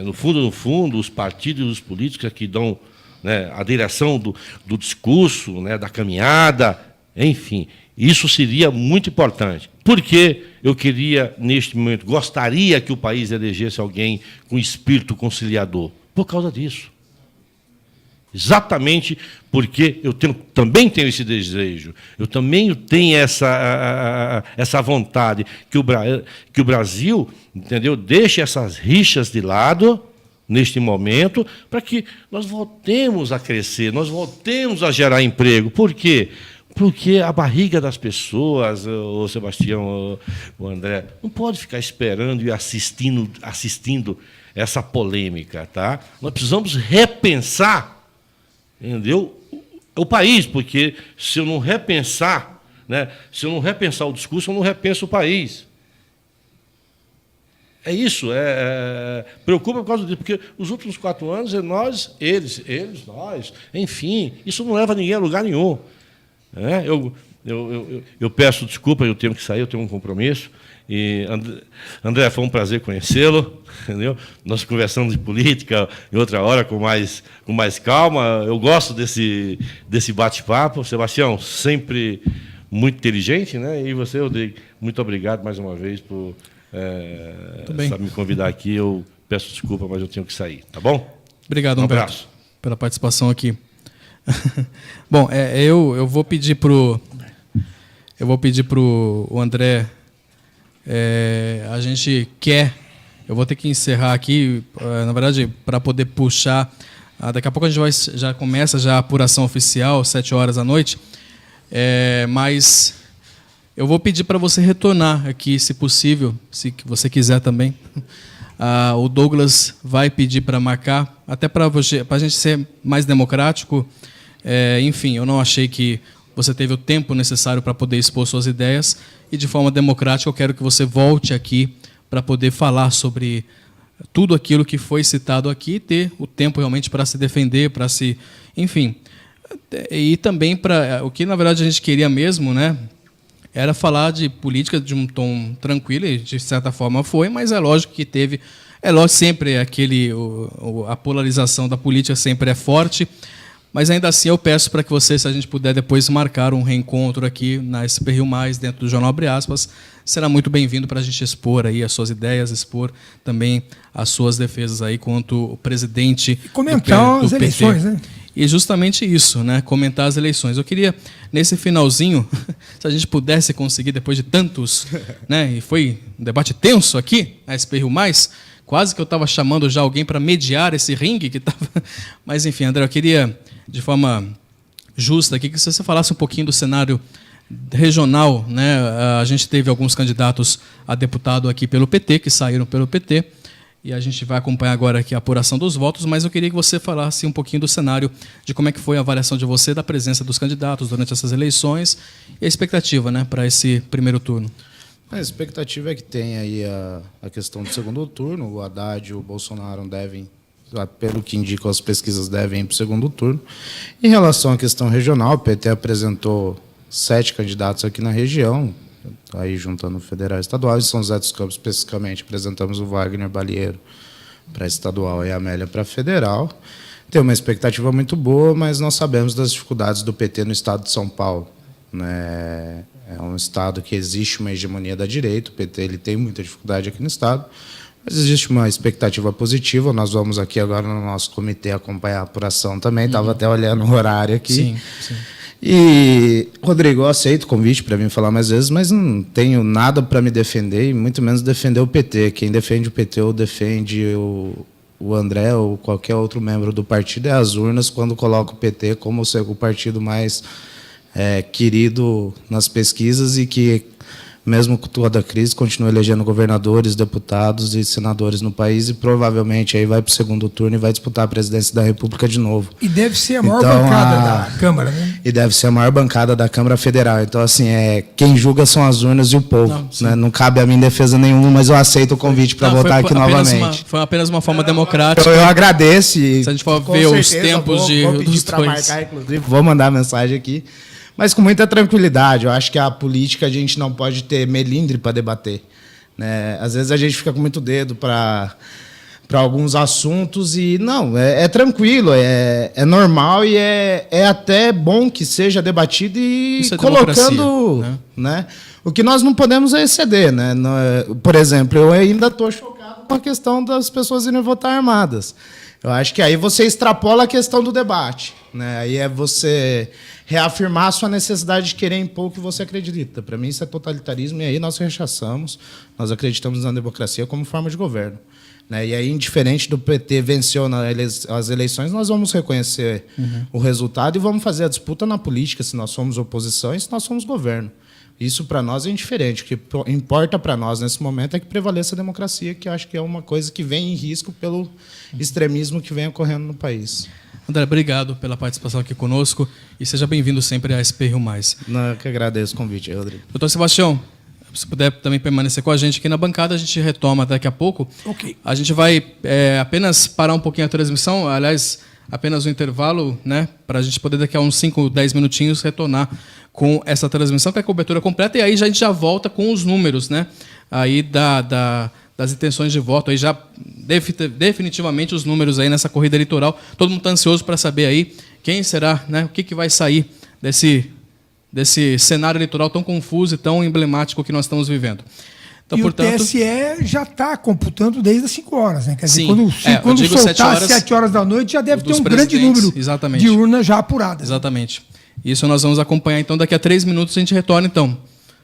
no fundo, os partidos e os políticos é que dão, né, a direção do discurso, né, da caminhada, enfim. Isso seria muito importante. Porque eu queria, neste momento, gostaria que o país elegesse alguém com espírito conciliador. Por causa disso. Exatamente porque eu também tenho esse desejo, eu também tenho essa vontade que o Brasil, entendeu, deixe essas rixas de lado, neste momento, para que nós voltemos a crescer, nós voltemos a gerar emprego. Por quê? Porque a barriga das pessoas, o Sebastião, o André, não pode ficar esperando e assistindo essa polêmica. Tá? Nós precisamos repensar, entendeu, o país, porque se eu não repensar, né, se eu não repensar o discurso, eu não repenso o país. É isso, preocupa por causa disso, porque os últimos 4 anos é nós, eles, nós, enfim, isso não leva ninguém a lugar nenhum. Eu peço desculpa, eu tenho que sair, eu tenho um compromisso. E, André, foi um prazer conhecê-lo. Entendeu? Nós conversamos de política em outra hora com mais calma. Eu gosto desse bate-papo. Sebastião, sempre muito inteligente, né? E você, Rodrigo, muito obrigado mais uma vez por me convidar aqui. Eu peço desculpa, mas eu tenho que sair. Tá bom? Obrigado, Humberto, pela participação aqui. Bom, eu vou pedir pro André. A gente eu vou ter que encerrar aqui, na verdade, para poder puxar. Daqui a pouco a gente já começa a apuração oficial, 7h da noite. Mas eu vou pedir para você retornar aqui, se possível, se você quiser também. O Douglas vai pedir para marcar, até para a gente ser mais democrático. Enfim, eu não achei que você teve o tempo necessário para poder expor suas ideias e, de forma democrática, eu quero que você volte aqui para poder falar sobre tudo aquilo que foi citado aqui e ter o tempo realmente para se defender, para se... Enfim, e também para... O que, na verdade, a gente queria mesmo, né, era falar de política de um tom tranquilo, e, de certa forma, foi, mas é lógico que teve... É lógico, sempre a polarização da política sempre é forte. Mas, ainda assim, eu peço para que você, se a gente puder depois marcar um reencontro aqui na SP Rio Mais, dentro do Jornal Abre Aspas, será muito bem-vindo para a gente expor aí as suas ideias, expor também as suas defesas aí quanto o presidente e comentar do as PT. Eleições, né? E justamente isso, né? Comentar as eleições. Eu queria, nesse finalzinho, se a gente pudesse conseguir, depois de tantos, né? E foi um debate tenso aqui na SP Rio Mais, quase que eu estava chamando já alguém para mediar esse ringue que estava. Mas, enfim, André, eu queria, de forma justa aqui, que você falasse um pouquinho do cenário regional, né? A gente teve alguns candidatos a deputado aqui pelo PT, que saíram pelo PT, e a gente vai acompanhar agora aqui a apuração dos votos, mas eu queria que você falasse um pouquinho do cenário, de como é que foi a avaliação de você da presença dos candidatos durante essas eleições e a expectativa, né, para esse primeiro turno. A expectativa é que tenha aí a questão do segundo turno. O Haddad e o Bolsonaro devem pelo que indicam as pesquisas, devem ir para o segundo turno. Em relação à questão regional, o PT apresentou 7 candidatos aqui na região, aí juntando federal e estadual. Em São José dos Campos, especificamente, apresentamos o Wagner Balieiro para estadual e a Amélia para federal. Tem uma expectativa muito boa, mas nós sabemos das dificuldades do PT no estado de São Paulo, né? É um estado que existe uma hegemonia da direita, o PT ele tem muita dificuldade aqui no estado, mas existe uma expectativa positiva. Nós vamos aqui agora no nosso comitê acompanhar a apuração também, estava até olhando o horário aqui. Sim, sim. E, Rodrigo, eu aceito o convite para vir falar mais vezes, mas não tenho nada para me defender, e muito menos defender o PT. Quem defende o PT ou defende o André ou qualquer outro membro do partido é as urnas, quando coloca o PT como o partido mais querido nas pesquisas e que, mesmo com toda a crise, continua elegendo governadores, deputados e senadores no país, e provavelmente aí vai para o segundo turno e vai disputar a presidência da República de novo. E deve ser a maior bancada da Câmara, né? E deve ser a maior bancada da Câmara Federal. Então, assim, quem julga são as urnas e o povo. Não cabe a mim defesa nenhuma, mas eu aceito o convite para votar aqui novamente. Foi apenas uma forma democrática. Eu agradeço. Se a gente for ver os tempos vou pedir para marcar, inclusive, vou mandar mensagem aqui. Mas com muita tranquilidade. Eu acho que a política a gente não pode ter melindre para debater, né? Às vezes a gente fica com muito dedo para alguns assuntos e não, é tranquilo, é normal e é até bom que seja debatido e colocando, né? O que nós não podemos é exceder, né? Por exemplo, eu ainda estou chocado com a questão das pessoas irem votar armadas. Eu acho que aí você extrapola a questão do debate, né? Aí é você reafirmar a sua necessidade de querer impor o que você acredita. Para mim, isso é totalitarismo, e aí nós rechaçamos. Nós acreditamos na democracia como forma de governo, né? E aí, indiferente do PT venceu as eleições, nós vamos reconhecer o resultado e vamos fazer a disputa na política, se nós somos oposição e se nós somos governo. Isso, para nós, é indiferente. O que importa para nós, nesse momento, é que prevaleça a democracia, que eu acho que é uma coisa que vem em risco pelo extremismo que vem ocorrendo no país. André, obrigado pela participação aqui conosco e seja bem-vindo sempre à SP Rio Mais. Eu que agradeço o convite, Rodrigo. Doutor Sebastião, se puder também permanecer com a gente aqui na bancada, a gente retoma daqui a pouco. Ok. A gente vai apenas parar um pouquinho a transmissão, aliás, apenas um intervalo, né, para a gente poder daqui a uns 5, 10 minutinhos retornar com essa transmissão, que é a cobertura completa, e aí a gente já volta com os números, né, aí das intenções de voto, aí já definitivamente os números aí nessa corrida eleitoral. Todo mundo está ansioso para saber aí quem será, né, o que vai sair desse cenário eleitoral tão confuso e tão emblemático que nós estamos vivendo. Então, e portanto, o TSE já está computando desde as 5 horas, né? Quer dizer, sim, quando soltar às 7 horas da noite, já deve ter um grande número de urnas já apuradas. Exatamente. Isso nós vamos acompanhar, então, daqui a 3 minutos a gente retorna, então.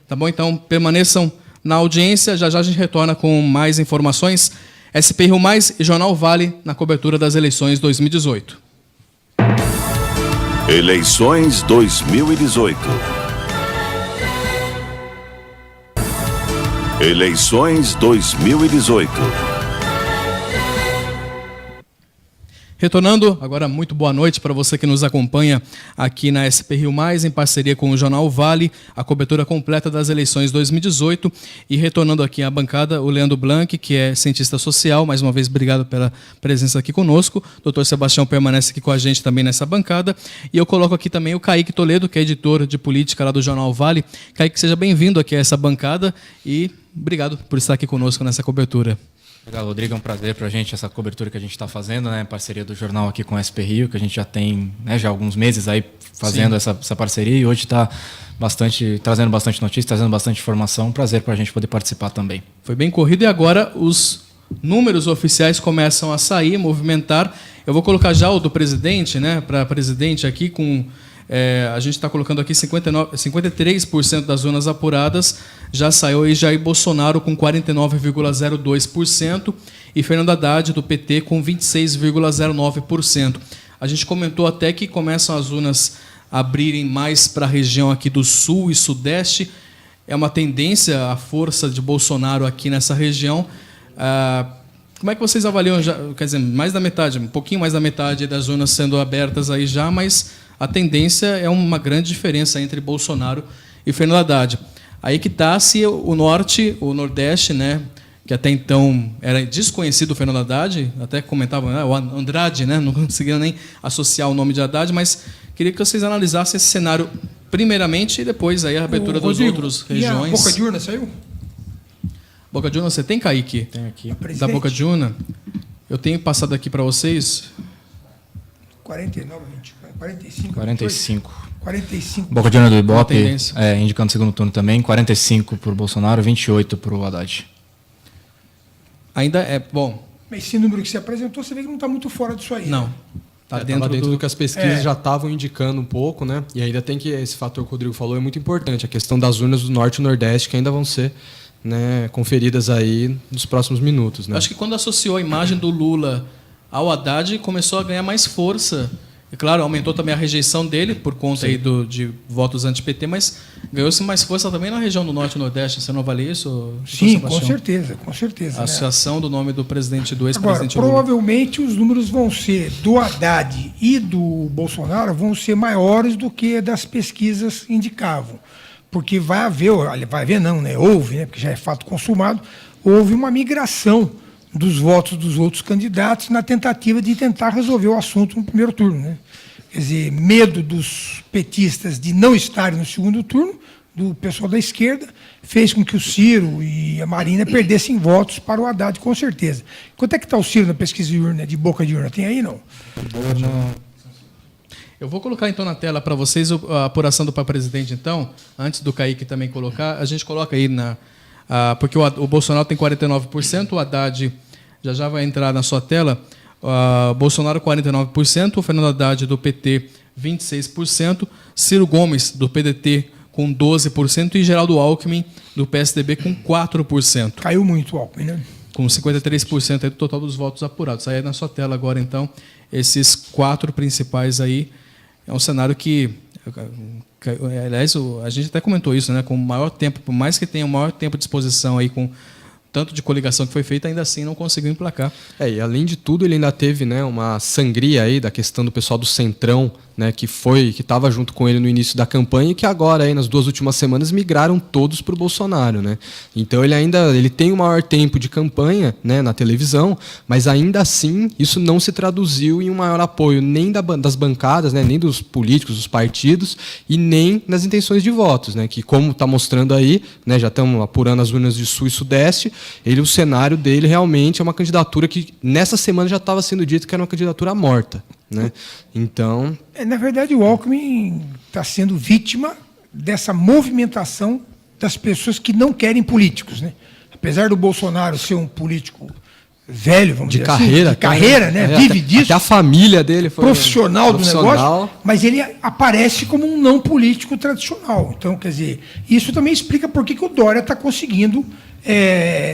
Tá bom? Então, permaneçam na audiência, já a gente retorna com mais informações. SP Rio Mais e Jornal Vale na cobertura das eleições 2018. Eleições 2018. Eleições 2018. Retornando, agora muito boa noite para você que nos acompanha aqui na SP Rio Mais, em parceria com o Jornal Vale, a cobertura completa das eleições 2018. E retornando aqui à bancada, o Leandro Blanc, que é cientista social. Mais uma vez, obrigado pela presença aqui conosco. O doutor Sebastião permanece aqui com a gente também nessa bancada. E eu coloco aqui também o Kaique Toledo, que é editor de política lá do Jornal Vale. Kaique, seja bem-vindo aqui a essa bancada e obrigado por estar aqui conosco nessa cobertura. Legal, Rodrigo, é um prazer para a gente essa cobertura que a gente está fazendo, né, parceria do jornal aqui com a SP Rio, que a gente já tem, né, já há alguns meses aí fazendo essa parceria, e hoje está trazendo bastante notícia, trazendo bastante informação. Um prazer para a gente poder participar também. Foi bem corrido e agora os números oficiais começam a sair, movimentar. Eu vou colocar já o do presidente, né, para presidente aqui com... a gente está colocando aqui 53% das urnas apuradas, já saiu aí Jair Bolsonaro com 49,02% e Fernando Haddad, do PT, com 26,09%. A gente comentou até que começam as urnas a abrirem mais para a região aqui do Sul e Sudeste. É uma tendência a força de Bolsonaro aqui nessa região. Como é que vocês avaliam, já, quer dizer, mais da metade, um pouquinho mais da metade das urnas sendo abertas aí já, mas... a tendência é uma grande diferença entre Bolsonaro e Fernando Haddad. Aí que está se o Norte, o Nordeste, né, que até então era desconhecido o Fernando Haddad, até comentavam, o Andrade, né? Não conseguiam nem associar o nome de Haddad, mas queria que vocês analisassem esse cenário primeiramente e depois aí a abertura das outras regiões. E a boca de urna saiu? Boca de urna você tem, Kaique? Tem aqui. Da boca de urna. Eu tenho passado aqui para vocês. 49, 20, 45. 45. 45. Boca de urna do Ibope, tendência. indicando segundo turno também, 45 para o Bolsonaro, 28 para o Haddad. Ainda é bom. Mas esse número que você apresentou, você vê que não está muito fora disso aí. Não. Né? Tá Tava dentro do que as pesquisas É. já estavam indicando um pouco, né? E ainda tem que esse fator que o Rodrigo falou é muito importante, a questão das urnas do Norte e Nordeste que ainda vão ser, né, conferidas aí nos próximos minutos, né? Acho que quando associou a imagem do Lula ao Haddad, começou a ganhar mais força. E claro, aumentou também a rejeição dele por conta aí de votos anti-PT, mas ganhou-se mais força também na região do Norte e Nordeste. Você não avalia isso? Sim, com Sebastião? certeza, com certeza. A né? associação do nome do presidente, do Agora, ex-presidente Lula. provavelmente os números vão ser do Haddad e do Bolsonaro vão ser maiores do que das pesquisas indicavam. Porque vai haver não, né? Houve, né? Porque já é fato consumado, houve uma migração dos votos dos outros candidatos na tentativa de tentar resolver o assunto no primeiro turno, né? Quer dizer, medo dos petistas de não estarem no segundo turno, do pessoal da esquerda, fez com que o Ciro e a Marina perdessem votos para o Haddad, com certeza. Quanto é que está o Ciro na pesquisa de urna, de boca de urna? Tem aí, não? Eu vou colocar então na tela para vocês a apuração do para presidente, então, antes do Kaique também colocar. A gente coloca aí porque o Bolsonaro tem 49%, o Haddad já vai entrar na sua tela. Bolsonaro 49%, o Fernando Haddad do PT 26%, Ciro Gomes do PDT com 12% e Geraldo Alckmin do PSDB com 4%. Caiu muito o Alckmin, né? Com 53% aí do total dos votos apurados. Aí na sua tela agora, então, esses 4 principais aí. É um cenário que, aliás, a gente até comentou isso, né? Com maior tempo, por mais que tenha o maior tempo de exposição aí com tanto de coligação que foi feita, ainda assim não conseguiu emplacar. E além de tudo, ele ainda teve, né, uma sangria aí da questão do pessoal do Centrão, né, que estava junto com ele no início da campanha e que agora, aí, nas 2 últimas semanas, migraram todos para o Bolsonaro, né? Então ele tem o maior tempo de campanha, né, na televisão, mas ainda assim isso não se traduziu em um maior apoio nem das bancadas, né, nem dos políticos, dos partidos e nem nas intenções de votos, né? Que como está mostrando aí, né, já estamos apurando as urnas de Sul e Sudeste. O cenário dele realmente é uma candidatura que, nessa semana, já estava sendo dito que era uma candidatura morta, né? Então... Na verdade, o Alckmin está sendo vítima dessa movimentação das pessoas que não querem políticos, né? Apesar do Bolsonaro ser um político velho, vamos dizer carreira, assim, de carreira, né? Vive disso. Até a família dele foi profissional do negócio, mas ele aparece como um não político tradicional. Então, quer dizer, isso também explica por que o Dória está conseguindo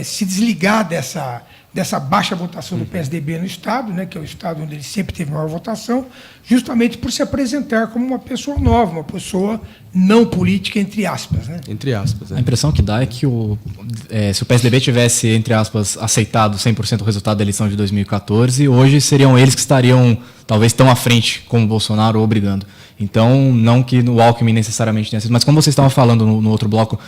se desligar dessa baixa votação do PSDB no Estado, né, que é o Estado onde ele sempre teve maior votação, justamente por se apresentar como uma pessoa nova, uma pessoa não política, entre aspas. Né? Entre aspas. A impressão que dá é que se o PSDB tivesse, entre aspas, aceitado 100% o resultado da eleição de 2014, hoje seriam eles que estariam, talvez, tão à frente como o Bolsonaro ou brigando. Então, não que o Alckmin necessariamente tenha sido, mas como vocês estavam falando no outro bloco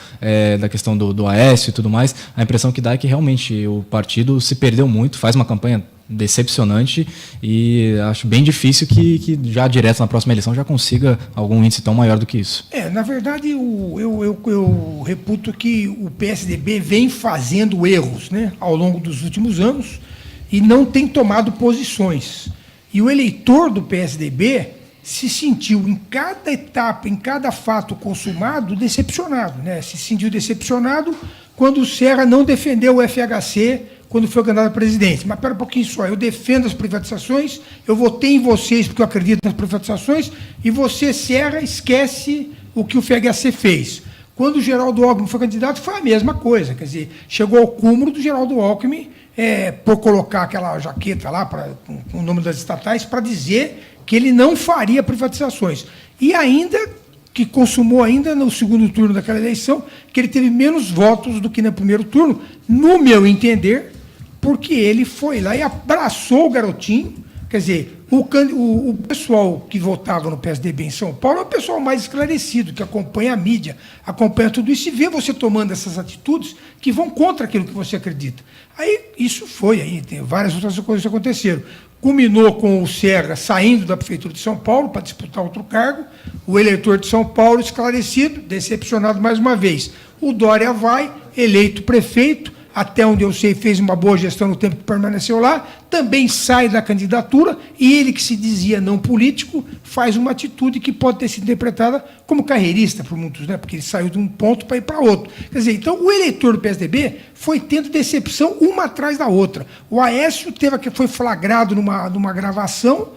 da questão do Aécio e tudo mais, a impressão que dá é que realmente o partido se perdeu muito, faz uma campanha decepcionante e acho bem difícil que já direto na próxima eleição já consiga algum índice tão maior do que isso. Na verdade, eu reputo que o PSDB vem fazendo erros, né, ao longo dos últimos anos e não tem tomado posições. E o eleitor do PSDB se sentiu, em cada etapa, em cada fato consumado, decepcionado. Né? Se sentiu decepcionado quando o Serra não defendeu o FHC quando foi candidato a presidente. Mas espera um pouquinho só, eu defendo as privatizações, eu votei em vocês porque eu acredito nas privatizações, e você, Serra, esquece o que o FHC fez. Quando o Geraldo Alckmin foi candidato, foi a mesma coisa. Quer dizer, chegou ao cúmulo do Geraldo Alckmin por colocar aquela jaqueta lá com o nome das estatais para dizer que ele não faria privatizações. E ainda, que consumou ainda no segundo turno daquela eleição, que ele teve menos votos do que no primeiro turno, no meu entender, porque ele foi lá e abraçou o garotinho, quer dizer, O pessoal que votava no PSDB em São Paulo é o pessoal mais esclarecido, que acompanha a mídia, acompanha tudo isso e vê você tomando essas atitudes que vão contra aquilo que você acredita. Aí isso foi, aí tem várias outras coisas que aconteceram. Culminou com o Serra saindo da Prefeitura de São Paulo para disputar outro cargo, o eleitor de São Paulo esclarecido, decepcionado mais uma vez. O Dória vai, eleito prefeito, até onde eu sei, fez uma boa gestão no tempo que permaneceu lá, também sai da candidatura e ele, que se dizia não político, faz uma atitude que pode ter sido interpretada como carreirista por muitos, né? Porque ele saiu de um ponto para ir para outro. Quer dizer, então o eleitor do PSDB foi tendo decepção uma atrás da outra. O Aécio foi flagrado numa gravação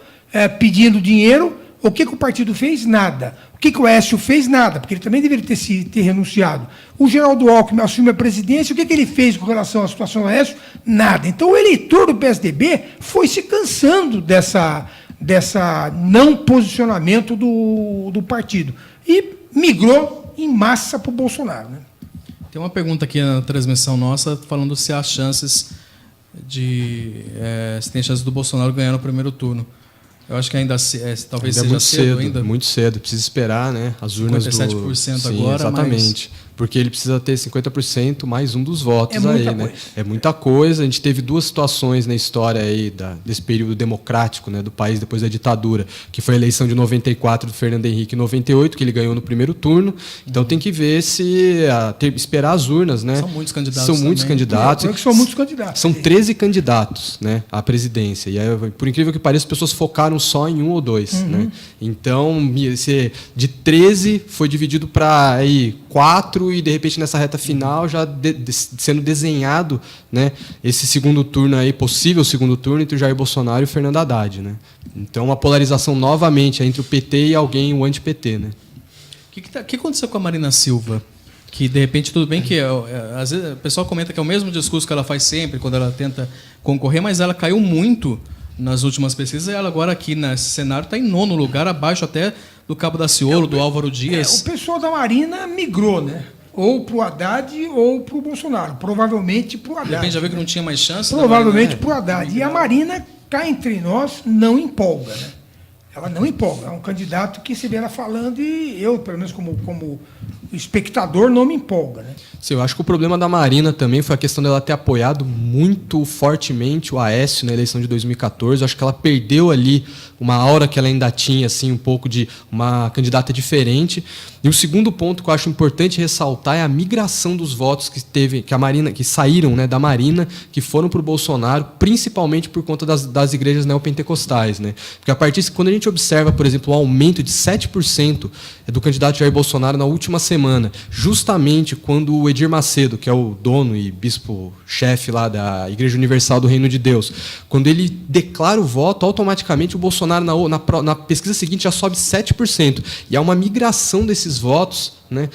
pedindo dinheiro. O que o partido fez? Nada. O que o Aécio fez? Nada, porque ele também deveria ter renunciado. O Geraldo Alckmin assume a presidência, o que ele fez com relação à situação do Aécio? Nada. Então, o eleitor do PSDB foi se cansando dessa não posicionamento do partido e migrou em massa para o Bolsonaro. Né? Tem uma pergunta aqui na transmissão nossa, falando se há chances se tem chances do Bolsonaro ganhar no primeiro turno. Eu acho que talvez seja muito cedo ainda. Muito cedo. Precisa esperar, né? As urnas 57% Sim, agora, exatamente. Porque ele precisa ter 50% mais um dos votos aí, né? Coisa. É muita coisa. A gente teve duas situações na história aí desse período democrático, né, do país depois da ditadura, que foi a eleição de 94 do Fernando Henrique em 98, que ele ganhou no primeiro turno. Então tem que ver esperar as urnas, né? São muitos candidatos. São muitos candidatos. São muitos candidatos. São 13 candidatos, né, à presidência. E aí, por incrível que pareça, as pessoas focaram só em um ou dois, né? Então, de 13 foi dividido para 4 e de repente nessa reta final já sendo desenhado, né, esse segundo turno aí, possível segundo turno entre o Jair Bolsonaro e o Fernando Haddad, né? Então uma polarização novamente entre o PT e o anti-PT, né? O que aconteceu com a Marina Silva? Que de repente, tudo bem que às vezes o pessoal comenta que é o mesmo discurso que ela faz sempre quando ela tenta concorrer, mas ela caiu muito nas últimas pesquisas e ela agora aqui nesse cenário está em 9º lugar, abaixo até do Cabo Daciolo, do Álvaro Dias. O pessoal da Marina migrou, né? Ou para o Haddad ou para o Bolsonaro. Provavelmente para o Haddad. De repente já viu que não tinha mais chance? Provavelmente para o Haddad. E a Marina, cá entre nós, não empolga, né? Ela não empolga. É um candidato que se vê ela falando e eu, pelo menos como espectador, não me empolga, né? Sim, eu acho que o problema da Marina também foi a questão dela ter apoiado muito fortemente o Aécio na eleição de 2014. Eu acho que ela perdeu ali uma aura que ela ainda tinha, assim, um pouco de uma candidata diferente. E o segundo ponto que eu acho importante ressaltar é a migração dos votos que saíram, né, da Marina, que foram para o Bolsonaro, principalmente por conta das igrejas neopentecostais, né? Porque quando a gente observa, por exemplo, o aumento de 7% do candidato Jair Bolsonaro na última semana, justamente quando o Edir Macedo, que é o dono e bispo-chefe lá da Igreja Universal do Reino de Deus, quando ele declara o voto, automaticamente o Bolsonaro na pesquisa seguinte já sobe 7%. E há uma migração desses votos, né,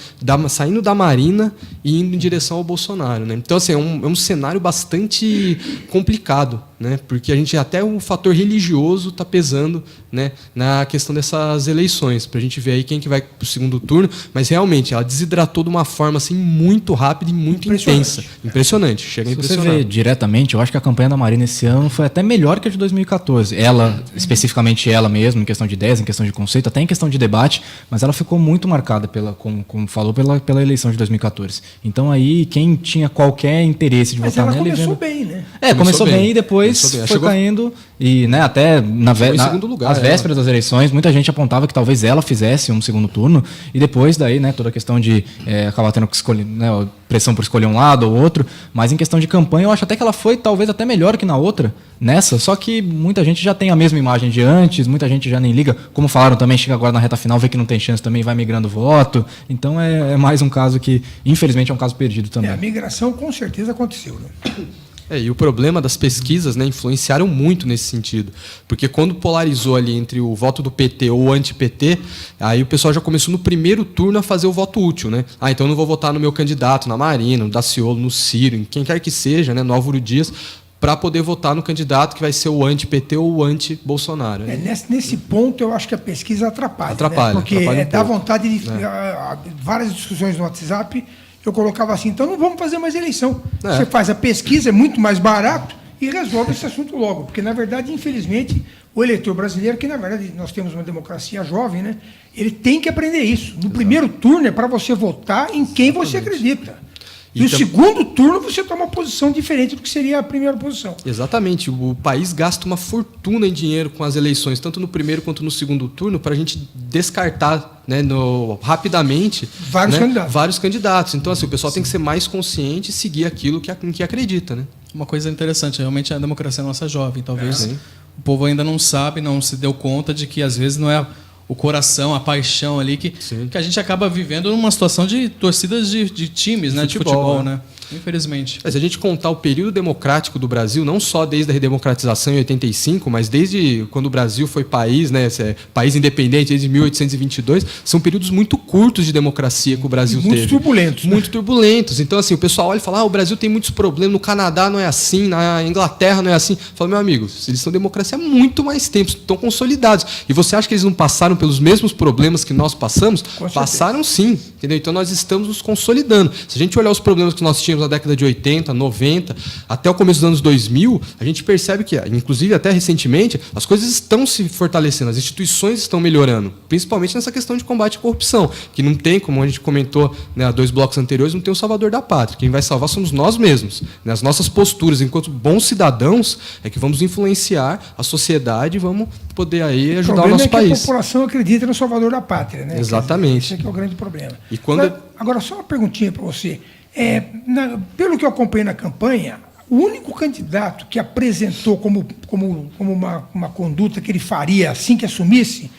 saindo da Marina e indo em direção ao Bolsonaro, né? Então, assim, é um cenário bastante complicado, né? Porque a gente até o fator religioso está pesando, né, na questão dessas eleições, para a gente ver aí quem que vai para o segundo turno, mas realmente ela desidratou de uma forma assim muito rápida e muito intensa. Impressionante, chega a impressionar. Se você vê diretamente, eu acho que a campanha da Marina esse ano foi até melhor que a de 2014. Ela, especificamente ela mesma, em questão de ideias, em questão de conceito, até em questão de debate, mas ela ficou muito marcada como falou, pela eleição de 2014. Então aí, quem tinha qualquer interesse de votar nela... Mas ela começou bem, né? Começou bem e depois foi caindo. E, né, até segundo lugar, às vésperas das eleições, muita gente apontava que talvez ela fizesse um segundo turno. E depois daí, né, toda a questão de acabar tendo que escolher, né, pressão por escolher um lado ou outro. Mas em questão de campanha, eu acho até que ela foi talvez até melhor que na outra, nessa. Só que muita gente já tem a mesma imagem de antes, muita gente já nem liga. Como falaram também, chega agora na reta final, vê que não tem chance também, vai migrando voto. Então é mais um caso que, infelizmente, é um caso perdido também. A migração com certeza aconteceu, né? E o problema das pesquisas, né, influenciaram muito nesse sentido. Porque quando polarizou ali entre o voto do PT ou o anti-PT, aí o pessoal já começou no primeiro turno a fazer o voto útil, né? Então eu não vou votar no meu candidato, na Marina, no Daciolo, no Ciro, em quem quer que seja, né, no Álvaro Dias, para poder votar no candidato que vai ser o anti-PT ou o anti-Bolsonaro. Nesse ponto, eu acho que a pesquisa atrapalha. Né? Porque dá vontade de... várias discussões no WhatsApp, eu colocava assim, então não vamos fazer mais eleição. Você faz a pesquisa, é muito mais barato, e resolve esse assunto logo. Porque, na verdade, infelizmente, o eleitor brasileiro, que, na verdade, nós temos uma democracia jovem, né? Ele tem que aprender isso. No primeiro turno é para você votar em quem você acredita. E no segundo turno você toma uma posição diferente do que seria a primeira posição. Exatamente. O país gasta uma fortuna em dinheiro com as eleições, tanto no primeiro quanto no segundo turno, para a gente descartar, né, rapidamente vários candidatos. Então, assim, o pessoal tem que ser mais consciente e seguir aquilo em que acredita. Né? Uma coisa interessante, realmente a democracia nossa jovem. Talvez o povo ainda não sabe, não se deu conta de que às vezes não é o coração, a paixão ali, que a gente acaba vivendo numa situação de torcidas de times, né, de futebol, né? Infelizmente. Se a gente contar o período democrático do Brasil, não só desde a redemocratização em 85, mas desde quando o Brasil foi país, né, país independente, desde 1822, são períodos muito curtos de democracia que o Brasil teve. Muito turbulentos. Muito turbulentos. Então, assim, o pessoal olha e fala, o Brasil tem muitos problemas, no Canadá não é assim, na Inglaterra não é assim. Fala, meu amigo, eles são democracia há muito mais tempo, estão consolidados. E você acha que eles não passaram pelos mesmos problemas que nós passamos? Passaram sim, entendeu? Então nós estamos nos consolidando. Se a gente olhar os problemas que nós tínhamos na década de 80, 90, até o começo dos anos 2000, a gente percebe que, inclusive até recentemente, as coisas estão se fortalecendo, as instituições estão melhorando, principalmente nessa questão de combate à corrupção, que não tem, como a gente comentou, né, há 2 blocos anteriores, não tem o salvador da pátria. Quem vai salvar somos nós mesmos. Né? As nossas posturas, enquanto bons cidadãos, é que vamos influenciar a sociedade e vamos poder aí ajudar o nosso país. A população acredita no salvador da pátria. Né? Exatamente. Esse é o grande problema. E quando... Agora, só uma perguntinha para você. Pelo que eu acompanhei na campanha, o único candidato que apresentou como uma conduta que ele faria assim que assumisse,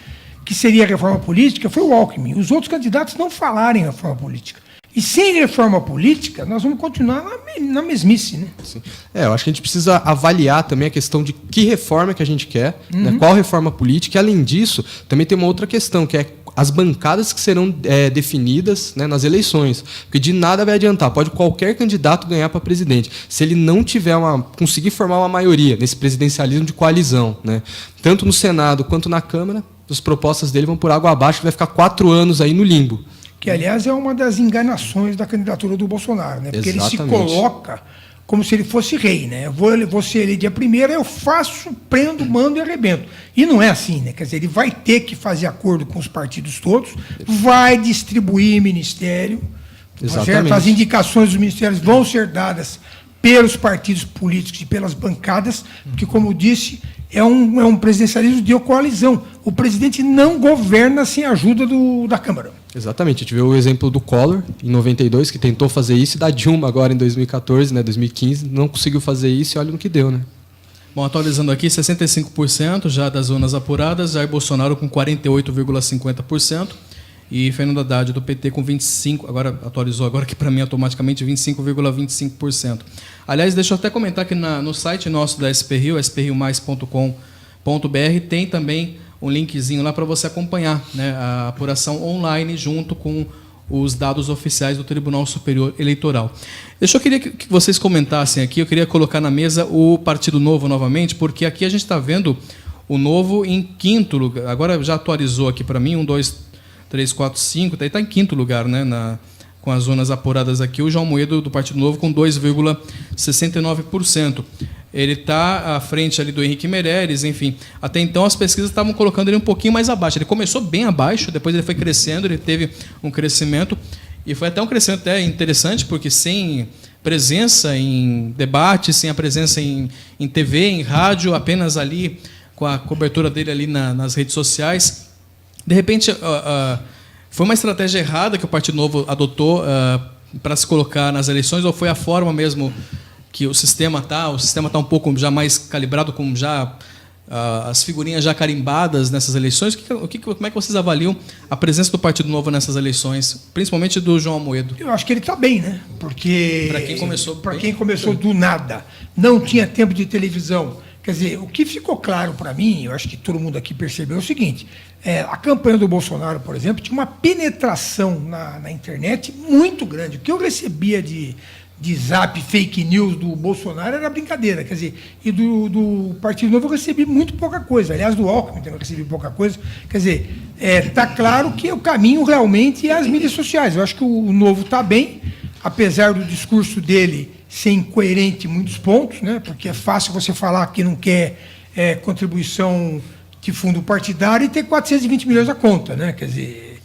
que seria a reforma política, foi o Alckmin. Os outros candidatos não falaram em reforma política. E sem reforma política, nós vamos continuar na mesmice. Né? Sim. Eu acho que a gente precisa avaliar também a questão de que reforma que a gente quer, né? Qual reforma política. E, além disso, também tem uma outra questão, que é as bancadas que serão definidas, né, nas eleições. Porque de nada vai adiantar. Pode qualquer candidato ganhar para presidente. Se ele não tiver conseguir formar uma maioria nesse presidencialismo de coalizão, né? Tanto no Senado quanto na Câmara, as propostas dele vão por água abaixo, vai ficar 4 anos aí no limbo. Que, aliás, é uma das enganações da candidatura do Bolsonaro, né? Porque Exatamente. Ele se coloca como se ele fosse rei, né? Eu vou ser ele dia 1º, eu faço, prendo, mando e arrebento. E não é assim, né? Quer dizer, ele vai ter que fazer acordo com os partidos todos, vai distribuir ministério, certo? As indicações dos ministérios vão ser dadas pelos partidos políticos e pelas bancadas, porque, como eu disse, é um presidencialismo de coalizão. O presidente não governa sem a ajuda da Câmara. Exatamente. A gente vê o exemplo do Collor, em 92, que tentou fazer isso, e da Dilma agora em 2014, né, 2015, não conseguiu fazer isso e olha no que deu. Né? Bom, atualizando aqui, 65% já das zonas apuradas, Jair Bolsonaro com 48,50%, e Fernando Haddad do PT com 25%, agora atualizou agora que para mim automaticamente 25,25%. Aliás, deixa eu até comentar que no site nosso da SP Rio, sprriomais.com.br, tem também um linkzinho lá para você acompanhar, né, a apuração online junto com os dados oficiais do Tribunal Superior Eleitoral. Eu queria que vocês comentassem aqui, eu queria colocar na mesa o Partido Novo novamente, porque aqui a gente está vendo o Novo em 5º lugar. Agora já atualizou aqui para mim, 1, 2, 3, 4, 5, daí está em 5º lugar, né, com as zonas apuradas aqui, o João Moedo do Partido Novo com 2,69%. Ele está à frente ali do Henrique Meirelles, enfim. Até então as pesquisas estavam colocando ele um pouquinho mais abaixo. Ele começou bem abaixo, depois ele foi crescendo, ele teve um crescimento, e foi até um crescimento até interessante, porque sem presença em debate, sem a presença em TV, em rádio, apenas ali com a cobertura dele ali nas redes sociais, de repente foi uma estratégia errada que o Partido Novo adotou para se colocar nas eleições, ou foi a forma mesmo que o sistema está um pouco já mais calibrado, com já as figurinhas já carimbadas nessas eleições? Como é que vocês avaliam a presença do Partido Novo nessas eleições, principalmente do João Amoedo? Eu acho que ele está bem, né? Porque para quem começou do nada, não tinha tempo de televisão. Quer dizer, o que ficou claro para mim, eu acho que todo mundo aqui percebeu, é o seguinte: a campanha do Bolsonaro, por exemplo, tinha uma penetração na internet muito grande. O que eu recebia de zap, fake news do Bolsonaro era brincadeira. Quer dizer, e do Partido Novo eu recebi muito pouca coisa. Aliás, do Alckmin também eu recebi pouca coisa. Quer dizer, está claro que o caminho realmente é as mídias sociais. Eu acho que o Novo está bem, apesar do discurso dele ser incoerente em muitos pontos, né? Porque é fácil você falar que não quer contribuição de fundo partidário e ter 420 milhões na conta, né? Quer dizer,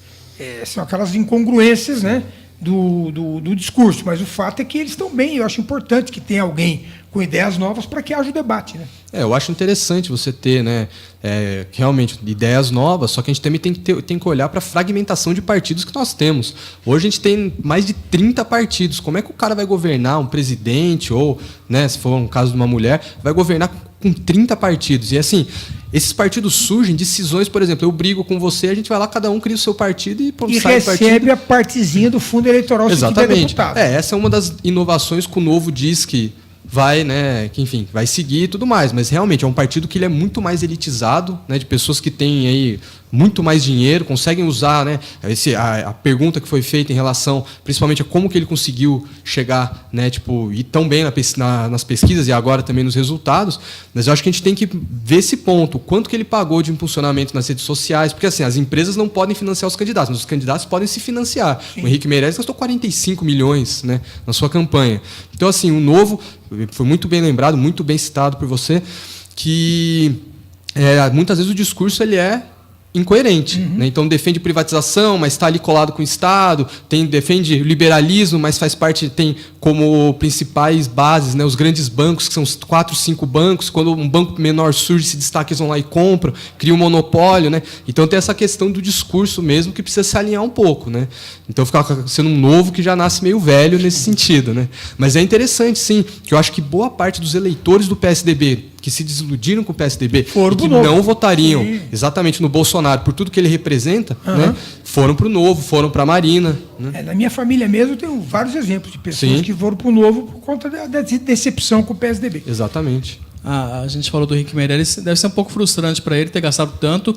são aquelas incongruências, né, do discurso. Mas o fato é que eles estão bem. Eu acho importante que tenha alguém com ideias novas para que haja o debate, né? Eu acho interessante você ter, né, realmente ideias novas, só que a gente também tem que olhar para a fragmentação de partidos que nós temos. Hoje a gente tem mais de 30 partidos. Como é que o cara vai governar, um presidente, ou, né, se for um caso de uma mulher, vai governar com 30 partidos? E assim, esses partidos surgem de cisões, por exemplo, eu brigo com você, a gente vai lá, cada um cria o seu partido e pronto, sai do partido. Recebe a partezinha do fundo eleitoral se tiver deputado. Essa é uma das inovações que o Novo diz que vai, né, que, enfim, vai seguir e tudo mais, mas realmente é um partido que ele é muito mais elitizado, né, de pessoas que têm aí muito mais dinheiro, conseguem usar, né, a pergunta que foi feita em relação, principalmente, a como que ele conseguiu chegar, né, tipo, ir tão bem nas pesquisas e agora também nos resultados, mas eu acho que a gente tem que ver esse ponto, quanto que ele pagou de impulsionamento nas redes sociais, porque assim, as empresas não podem financiar os candidatos, mas os candidatos podem se financiar. Sim. O Henrique Meirelles gastou 45 milhões, né, na sua campanha. Então, assim, o Novo, foi muito bem lembrado, muito bem citado por você, que muitas vezes o discurso ele é incoerente. Né? Então, defende privatização, mas está ali colado com o Estado, defende liberalismo, mas faz parte, tem como principais bases, né, os grandes bancos, que são os 4, 5 bancos. Quando um banco menor surge, se destaca, eles vão lá e compram, cria um monopólio. Né? Então, tem essa questão do discurso mesmo, que precisa se alinhar um pouco. Né? Então, fica sendo um Novo que já nasce meio velho nesse sentido. Né? Mas é interessante, sim, que eu acho que boa parte dos eleitores do PSDB, que se desiludiram com o PSDB e que não votariam exatamente no Bolsonaro por tudo que ele representa, né, foram para o Novo, foram para a Marina. Né? Na minha família mesmo, eu tenho vários exemplos de pessoas que foram para o Novo por conta da decepção com o PSDB. Exatamente. A gente falou do Henrique Meirelles, deve ser um pouco frustrante para ele ter gastado tanto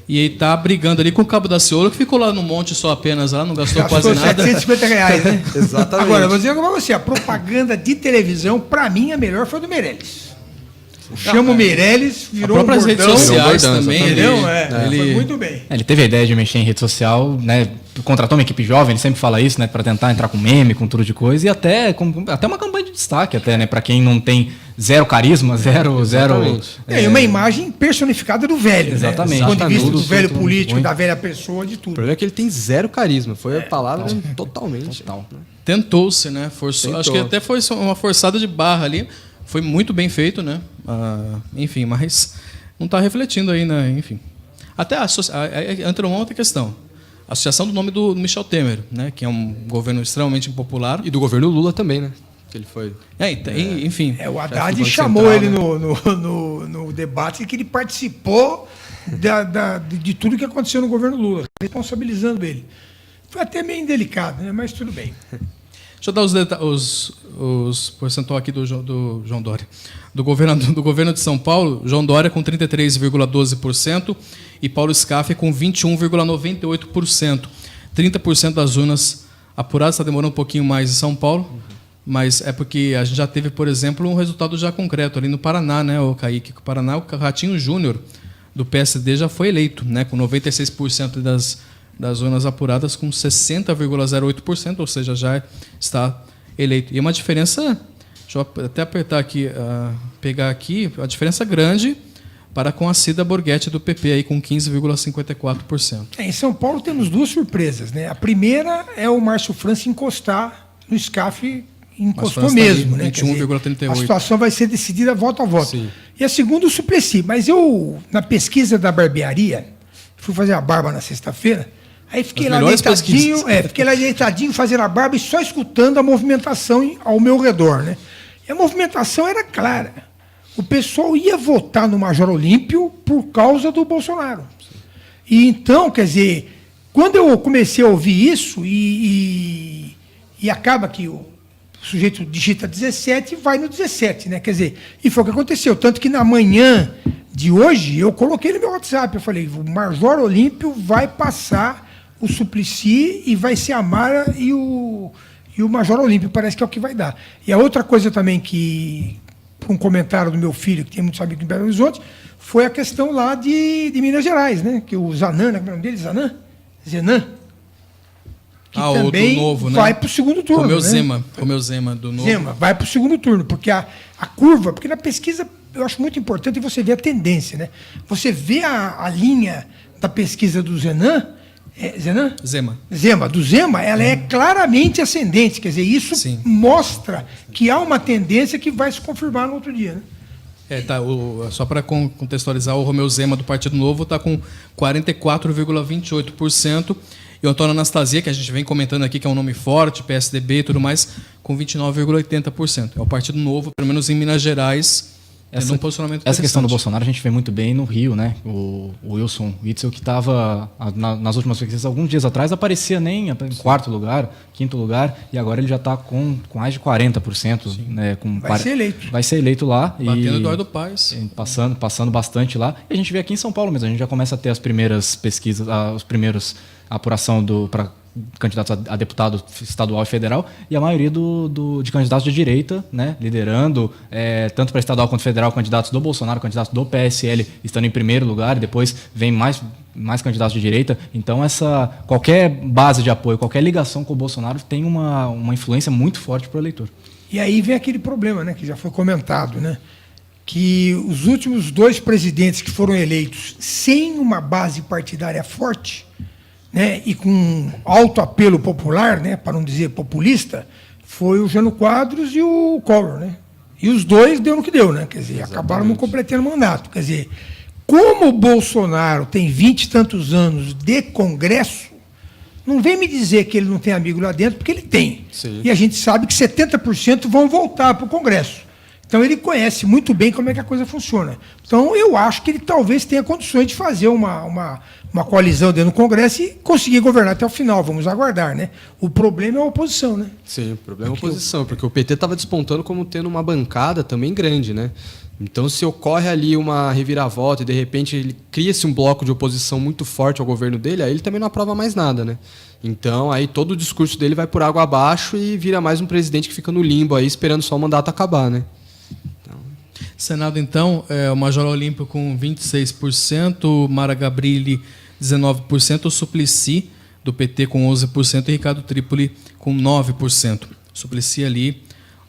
e ele tá brigando ali com o Cabo da Ciolo, que ficou lá no monte só apenas, lá não gastou quase nada. R$750, né? Exatamente. Agora, vou dizer para você, a propaganda de televisão, para mim, a melhor foi a do Meirelles. Chama o Meirelles, virou um bordão. Redes sociais também, entendeu? Foi muito bem. Ele teve a ideia de mexer em rede social, né? Contratou uma equipe jovem, ele sempre fala isso, né? Para tentar entrar com meme, com tudo de coisa, e até uma campanha de destaque, até, né? Para quem não tem zero carisma, zero. E uma imagem personificada do velho. Exatamente. Né? Do ponto de vista do velho tudo, político, muito. da velha pessoa, de tudo. O problema é que ele tem zero carisma. Foi a palavra totalmente. Total. Tentou-se, né? Forçou. Acho que até foi uma forçada de barra ali. Foi muito bem feito, né? Enfim, mas não está refletindo aí, né? Enfim. Até entra uma outra questão. A associação do nome do Michel Temer, né? Que é um governo extremamente impopular. E do governo Lula também, né? Que ele foi. Enfim. O Haddad chamou ele no debate que ele participou de tudo que aconteceu no governo Lula, responsabilizando ele. Foi até meio indelicado, né? Mas tudo bem. Deixa eu dar os percentual aqui do João Dória. Do governo de São Paulo, João Dória com 33,12% e Paulo Scaff com 21,98%. 30% das urnas apuradas, está demorando um pouquinho mais em São Paulo, mas é porque a gente já teve, por exemplo, um resultado já concreto ali no Paraná, né, o Kaique? O Paraná, o Ratinho Júnior do PSD já foi eleito, né, com 96% das urnas apuradas, com 60,08%, ou seja, já está eleito. E uma diferença, deixa eu até apertar aqui, pegar aqui, a diferença grande para com a Cida Borghetti do PP, aí, com 15,54%. Em São Paulo temos duas surpresas. Né? A primeira é o Márcio França encostar no SCAF, encostou mesmo. Né? 21,38%. A situação vai ser decidida voto a voto. Sim. E a segunda, o Suplicy. Mas eu, na pesquisa da barbearia, fui fazer a barba na sexta-feira, aí fiquei lá deitadinho fazendo a barba e só escutando a movimentação ao meu redor. Né? E a movimentação era clara. O pessoal ia votar no Major Olímpio por causa do Bolsonaro. E então, quer dizer, quando eu comecei a ouvir isso, e acaba que o sujeito digita 17 e vai no 17, né? Quer dizer, e foi o que aconteceu. Tanto que na manhã de hoje, eu coloquei no meu WhatsApp, eu falei, o Major Olímpio vai passar o Suplicy e vai ser a Mara e o Major Olímpio, parece que é o que vai dar. E a outra coisa também que, por um comentário do meu filho, que tem muitos amigos em Belo Horizonte, foi a questão lá de Minas Gerais, né? Que o Zanan, como é o nome dele? Zenan? que o também do Novo, né? vai para o segundo turno. Romeu Zema do Novo. Zema, vai para o segundo turno, porque a curva, porque na pesquisa eu acho muito importante você ver a tendência, né? Você vê a linha da pesquisa do Zema, do Zema, ela é claramente ascendente, quer dizer, isso Sim. mostra que há uma tendência que vai se confirmar no outro dia, né? Só para contextualizar, o Romeu Zema do Partido Novo está com 44,28%. E o Antônio Anastasia, que a gente vem comentando aqui, que é um nome forte, PSDB e tudo mais, com 29,80%. É o Partido Novo, pelo menos em Minas Gerais, tendo um posicionamento Essa questão do interessante. Bolsonaro a gente vê muito bem no Rio, né? O Wilson Witzel, que estava nas últimas pesquisas, alguns dias atrás, aparecia nem em quarto lugar, quinto lugar, e agora ele já está com mais de 40%. Né, Vai ser eleito. Vai ser eleito lá. Batendo Eduardo Paes. Passando bastante lá. E a gente vê aqui em São Paulo mesmo, a gente já começa a ter as primeiras pesquisas, a apuração para candidatos a deputado estadual e federal, e a maioria de candidatos de direita, né, liderando, tanto para estadual quanto federal, candidatos do Bolsonaro, candidatos do PSL estando em primeiro lugar, e depois vem mais candidatos de direita. Então, qualquer base de apoio, qualquer ligação com o Bolsonaro tem uma influência muito forte para o eleitor. E aí vem aquele problema, né, que já foi comentado, né, que os últimos 2 presidentes que foram eleitos sem uma base partidária forte, né, e com alto apelo popular, né, para não dizer populista, foi o Jânio Quadros e o Collor, né? E os dois deu no que deu, né? Quer dizer, acabaram não completando o mandato. Quer dizer, como o Bolsonaro tem 20 e tantos anos de Congresso, não vem me dizer que ele não tem amigo lá dentro, porque ele tem. Sim. E a gente sabe que 70% vão voltar para o Congresso. Então ele conhece muito bem como é que a coisa funciona. Então eu acho que ele talvez tenha condições de fazer uma coalizão dentro do Congresso e conseguir governar até o final. Vamos aguardar, né? O problema é a oposição, né? Sim, o problema é a oposição, porque o PT estava despontando como tendo uma bancada também grande, né? Então, se ocorre ali uma reviravolta e, de repente, ele cria-se um bloco de oposição muito forte ao governo dele, aí ele também não aprova mais nada, né? Então, aí todo o discurso dele vai por água abaixo e vira mais um presidente que fica no limbo aí, esperando só o mandato acabar, né? Senado, então, o Major Olímpio com 26%, Mara Gabrilli 19%, o Suplicy do PT com 11% e Ricardo Trípoli com 9%. Suplicy ali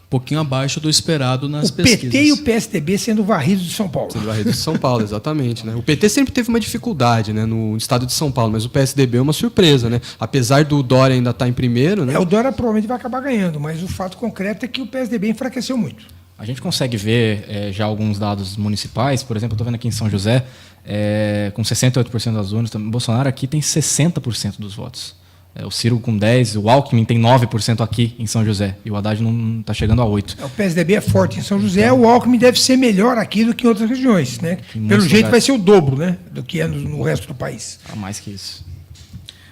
um pouquinho abaixo do esperado nas pesquisas. O PT e o PSDB sendo varridos de São Paulo. Sendo varrido de São Paulo, exatamente. Né? O PT sempre teve uma dificuldade, né, no estado de São Paulo, mas o PSDB é uma surpresa, né? Apesar do Dória ainda estar em primeiro, né? O Dória provavelmente vai acabar ganhando, mas o fato concreto é que o PSDB enfraqueceu muito. A gente consegue ver já alguns dados municipais, por exemplo, eu estou vendo aqui em São José, com 68% das urnas, Bolsonaro aqui tem 60% dos votos. O Ciro com 10%, o Alckmin tem 9% aqui em São José, e o Haddad não está chegando a 8%. O PSDB é forte em São José, o Alckmin deve ser melhor aqui do que em outras regiões, né? Pelo jeito vai ser o dobro, né, do que é no resto do país. A mais que isso.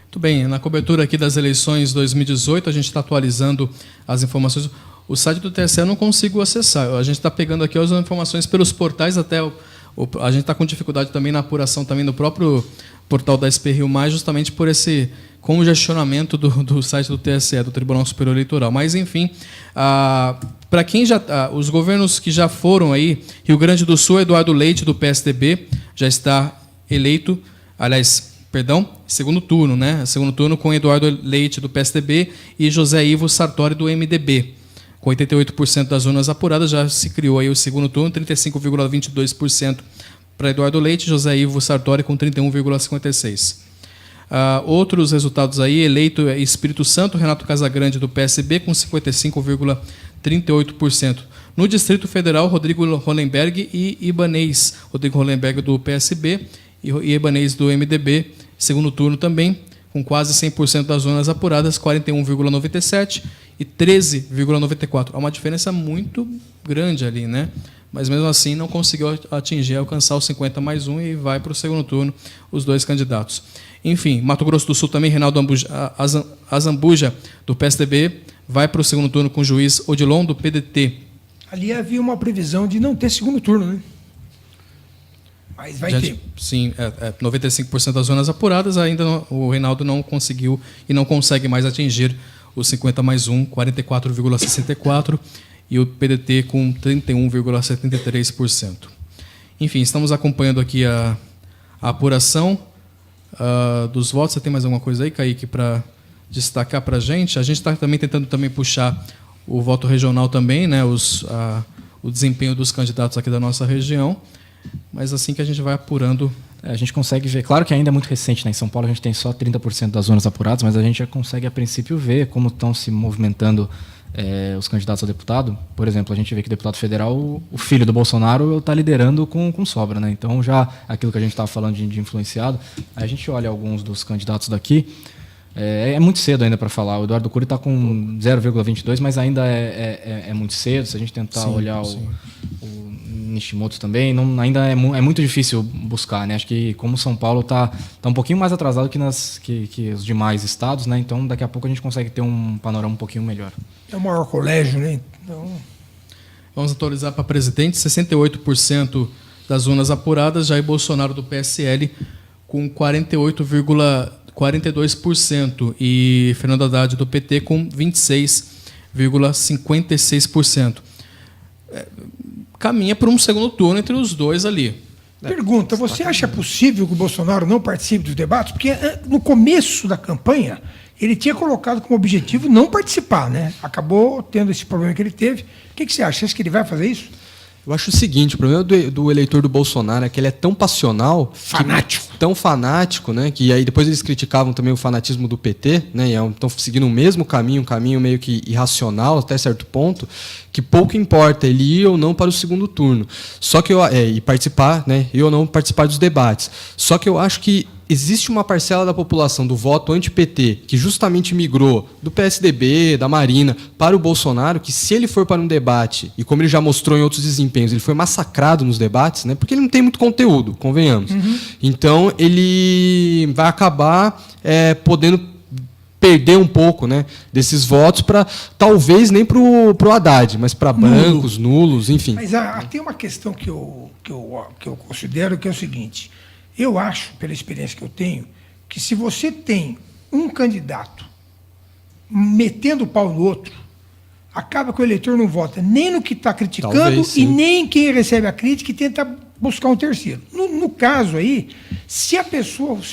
Muito bem, na cobertura aqui das eleições 2018, a gente está atualizando as informações. O site do TSE eu não consigo acessar. A gente está pegando aqui as informações pelos portais, até a gente está com dificuldade também na apuração também no próprio portal da SP Rio Mais, justamente por esse congestionamento do site do TSE, do Tribunal Superior Eleitoral. Mas, enfim, para quem os governos que já foram aí, Rio Grande do Sul, Eduardo Leite, do PSDB, já está eleito, segundo turno, né? Segundo turno com Eduardo Leite, do PSDB, e José Ivo Sartori, do MDB. Com 88% das urnas apuradas, já se criou aí o segundo turno, 35,22% para Eduardo Leite, José Ivo Sartori com 31,56%. Outros resultados aí, eleito Espírito Santo, Renato Casagrande, do PSB, com 55,38%. No Distrito Federal, Rodrigo Hollenberg e Ibanez. Rodrigo Hollenberg, do PSB, e Ibanez, do MDB, segundo turno também, com quase 100% das urnas apuradas, 41,97% e 13,94%. Há uma diferença muito grande ali, né? Mas mesmo assim não conseguiu alcançar os 50+1 e vai para o segundo turno os dois candidatos. Enfim, Mato Grosso do Sul também, Reinaldo Azambuja, do PSDB, vai para o segundo turno com o juiz Odilon, do PDT. Ali havia uma previsão de não ter segundo turno, né? Mas vai ter. Sim, 95% das zonas apuradas, ainda o Reinaldo não conseguiu e não consegue mais atingir os 50+1, 44,64%, e o PDT com 31,73%. Enfim, estamos acompanhando aqui a apuração dos votos. Você tem mais alguma coisa aí, Kaique, para destacar para a gente está também tentando também puxar o voto regional também, né, o desempenho dos candidatos aqui da nossa região, mas assim que a gente vai apurando. A gente consegue ver, claro que ainda é muito recente, né? Em São Paulo a gente tem só 30% das zonas apuradas, mas a gente já consegue a princípio ver como estão se movimentando os candidatos a deputado. Por exemplo, a gente vê que o deputado federal, o filho do Bolsonaro, está liderando com sobra, né? Então já aquilo que a gente estava falando de influenciado, a gente olha alguns dos candidatos daqui, é muito cedo ainda para falar. O Eduardo Cury está com 0,22, mas ainda é muito cedo. Se a gente tentar olhar o Nishimoto também, ainda é muito difícil buscar, né? Acho que como São Paulo está um pouquinho mais atrasado que os demais estados, né? Então daqui a pouco a gente consegue ter um panorama um pouquinho melhor. É o maior colégio, né? Então... Vamos atualizar para presidente, 68% das zonas apuradas, Jair Bolsonaro do PSL com 48,42% e Fernando Haddad do PT com 26,56%. Caminha para um segundo turno entre os dois ali. Pergunta, você acha possível que o Bolsonaro não participe dos debates? Porque no começo da campanha ele tinha colocado como objetivo não participar, né? Acabou tendo esse problema que ele teve. O que você acha? Você acha que ele vai fazer isso? Eu acho o seguinte, o problema do eleitor do Bolsonaro é que ele é tão passional, tão fanático, né? Que aí depois eles criticavam também o fanatismo do PT, né? E estão seguindo o mesmo caminho, um caminho meio que irracional até certo ponto, que pouco importa ele ir ou não para o segundo turno. Só que e participar, né? Ir ou não participar dos debates. Só que eu acho que existe uma parcela da população do voto anti-PT que justamente migrou do PSDB, da Marina, para o Bolsonaro, que se ele for para um debate, e como ele já mostrou em outros desempenhos, ele foi massacrado nos debates, né, porque ele não tem muito conteúdo, convenhamos. Então, ele vai acabar podendo perder um pouco, né, desses votos para, talvez, nem para o Haddad, mas para brancos, nulos, enfim. Mas tem uma questão que eu considero que é o seguinte... Eu acho, pela experiência que eu tenho, que se você tem um candidato metendo o pau no outro, acaba que o eleitor não vota nem no que está criticando Talvez, e nem quem recebe a crítica e tenta buscar um terceiro. No caso aí, se o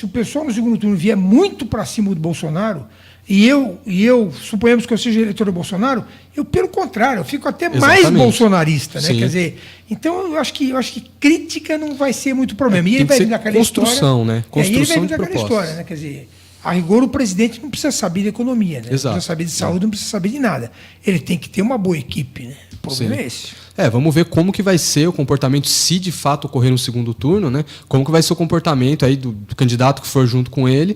pessoal no segundo turno vier muito para cima do Bolsonaro, e eu suponhamos que eu seja eleitor do Bolsonaro, eu, pelo contrário, eu fico até mais bolsonarista, né? Quer dizer, então eu acho que crítica não vai ser muito problema. E ele vai vir daquela construção, história, né? Construção ele vai vir daquela história, né? Quer dizer, a rigor o presidente não precisa saber de economia, né? Não precisa saber de saúde, não precisa saber de nada. Ele tem que ter uma boa equipe, né? O problema é esse. Vamos ver como que vai ser o comportamento, se de fato ocorrer no segundo turno, né? Como que vai ser o comportamento aí do candidato que for junto com ele,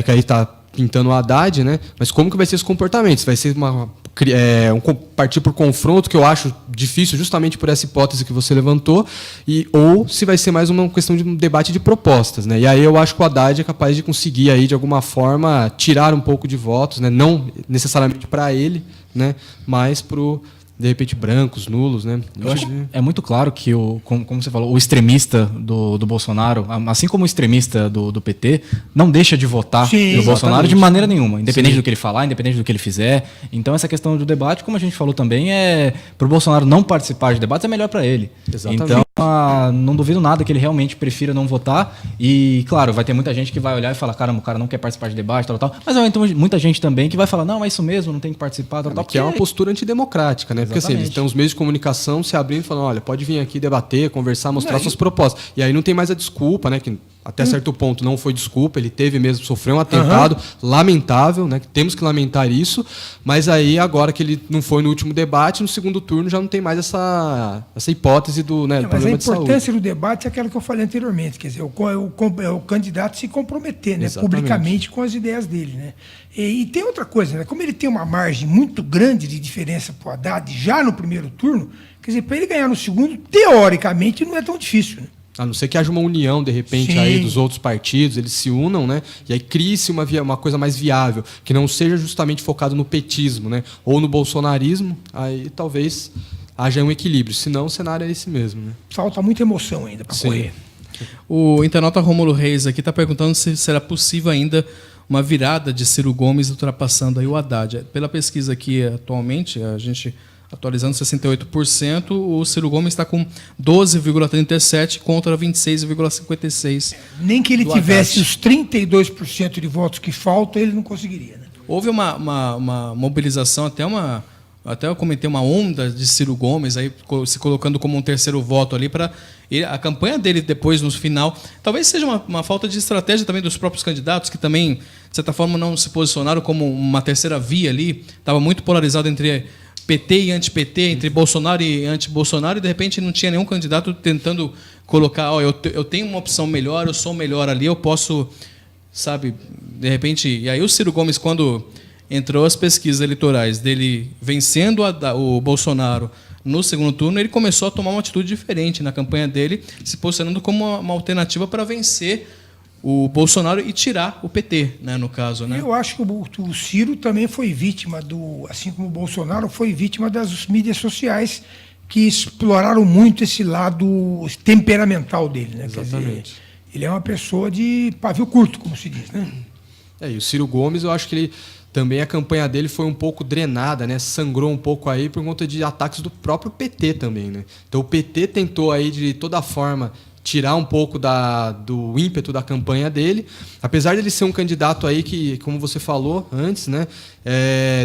que aí está pintando o Haddad, né? Mas como que vai ser esse comportamento? Se vai ser partir por confronto, que eu acho difícil justamente por essa hipótese que você levantou, ou se vai ser mais uma questão de um debate de propostas, né? E aí eu acho que o Haddad é capaz de conseguir aí, de alguma forma, tirar um pouco de votos, né? Não necessariamente para ele, né? Mas para de repente brancos, nulos, né? Eu acho que é muito claro que, como você falou, o extremista do Bolsonaro, assim como o extremista do PT, não deixa de votar no Bolsonaro de maneira nenhuma, independente do que ele falar, independente do que ele fizer. Então essa questão do debate, como a gente falou também, para o Bolsonaro não participar de debates é melhor para ele. Exatamente. Então não duvido nada que ele realmente prefira não votar. E claro, vai ter muita gente que vai olhar e falar, caramba, o cara não quer participar de debate, tal. Mas vai ter muita gente também que vai falar, não, é isso mesmo, não tem que participar, tal. Que é uma postura antidemocrática, né? Porque assim, eles têm os meios de comunicação se abrindo e falando, olha, pode vir aqui debater, conversar, mostrar suas propostas. E aí não tem mais a desculpa, né? Que até certo ponto não foi desculpa, ele teve mesmo, sofreu um atentado lamentável, né? Temos que lamentar isso, mas aí agora que ele não foi no último debate, no segundo turno já não tem mais essa hipótese do, né, mas a problema de saúde. importância do debate é aquela que eu falei anteriormente, quer dizer, o candidato se comprometer, né, publicamente com as ideias dele, né? E tem outra coisa, né? Como ele tem uma margem muito grande de diferença para o Haddad já no primeiro turno, quer dizer, para ele ganhar no segundo, teoricamente, não é tão difícil, né? A não ser que haja uma união, de repente, aí dos outros partidos, eles se unam, né? E aí crie-se uma coisa mais viável, que não seja justamente focado no petismo, né? Ou no bolsonarismo, aí talvez haja um equilíbrio. Senão o cenário é esse mesmo, né? Falta muita emoção ainda para correr. O internauta Rômulo Reis aqui está perguntando se será possível ainda uma virada de Ciro Gomes ultrapassando aí o Haddad. Pela pesquisa aqui atualmente, a gente atualizando 68%, o Ciro Gomes está com 12,37% contra 26,56%. Nem que ele tivesse os 32% de votos que faltam, ele não conseguiria, né? houve uma mobilização, até eu comentei uma onda de Ciro Gomes aí se colocando como um terceiro voto ali para a campanha dele depois no final. Talvez seja uma falta de estratégia também dos próprios candidatos que também, de certa forma, não se posicionaram como uma terceira via ali. Estava muito polarizado entre PT e anti-PT, entre Bolsonaro e anti-Bolsonaro, e de repente não tinha nenhum candidato tentando colocar, eu tenho uma opção melhor, eu sou melhor ali, eu posso, sabe, de repente... E aí o Ciro Gomes, quando entrou as pesquisas eleitorais dele vencendo o Bolsonaro no segundo turno, ele começou a tomar uma atitude diferente na campanha dele, se posicionando como uma alternativa para vencer o Bolsonaro e tirar o PT, né, no caso. Né? Eu acho que o Ciro também foi vítima assim como o Bolsonaro foi vítima das mídias sociais que exploraram muito esse lado temperamental dele. Né? Exatamente. Quer dizer, ele é uma pessoa de pavio curto, como se diz. Né? E o Ciro Gomes, eu acho que ele também a campanha dele foi um pouco drenada, né? Sangrou um pouco aí por conta de ataques do próprio PT também, né? Então o PT tentou aí de toda forma tirar um pouco do ímpeto da campanha dele, apesar de ele ser um candidato aí que, como você falou antes, né,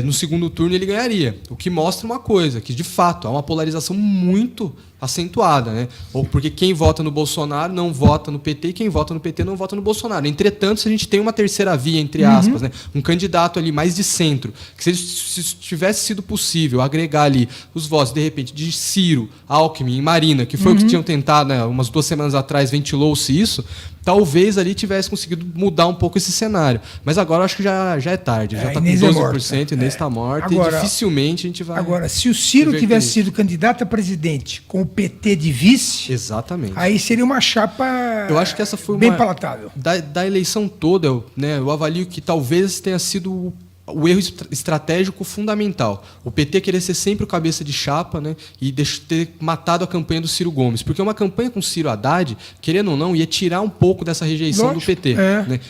no segundo turno ele ganharia, o que mostra uma coisa, que de fato há uma polarização muito acentuada, né? Ou porque quem vota no Bolsonaro não vota no PT e quem vota no PT não vota no Bolsonaro. Entretanto, se a gente tem uma terceira via, entre aspas, né, um candidato ali mais de centro, que se tivesse sido possível agregar ali os votos, de repente, de Ciro, Alckmin e Marina, que foi o que tinham tentado, né, umas 2 semanas atrás, ventilou-se isso, talvez ali tivesse conseguido mudar um pouco esse cenário. Mas agora eu acho que já é tarde. Já está com 12%, Inês está morta e dificilmente a gente vai... Agora, se o Ciro tivesse sido candidato a presidente com o PT de vice, exatamente, aí seria uma chapa, eu acho que essa foi bem palatável. Da eleição toda, né, eu avalio que talvez tenha sido o erro estratégico fundamental. O PT querer ser sempre o cabeça de chapa, né, e ter matado a campanha do Ciro Gomes. Porque uma campanha com Ciro Haddad, querendo ou não, ia tirar um pouco dessa rejeição do PT. Né?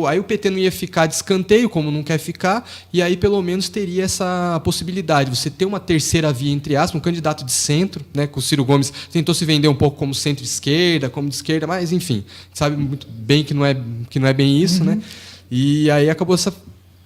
Aí o PT não ia ficar de escanteio, como não quer ficar, e aí pelo menos teria essa possibilidade. Você ter uma terceira via, entre aspas, um candidato de centro, né, que o Ciro Gomes tentou se vender um pouco como centro-esquerda, como de esquerda, mas enfim, sabe muito bem que não é bem isso, né? E aí acabou essa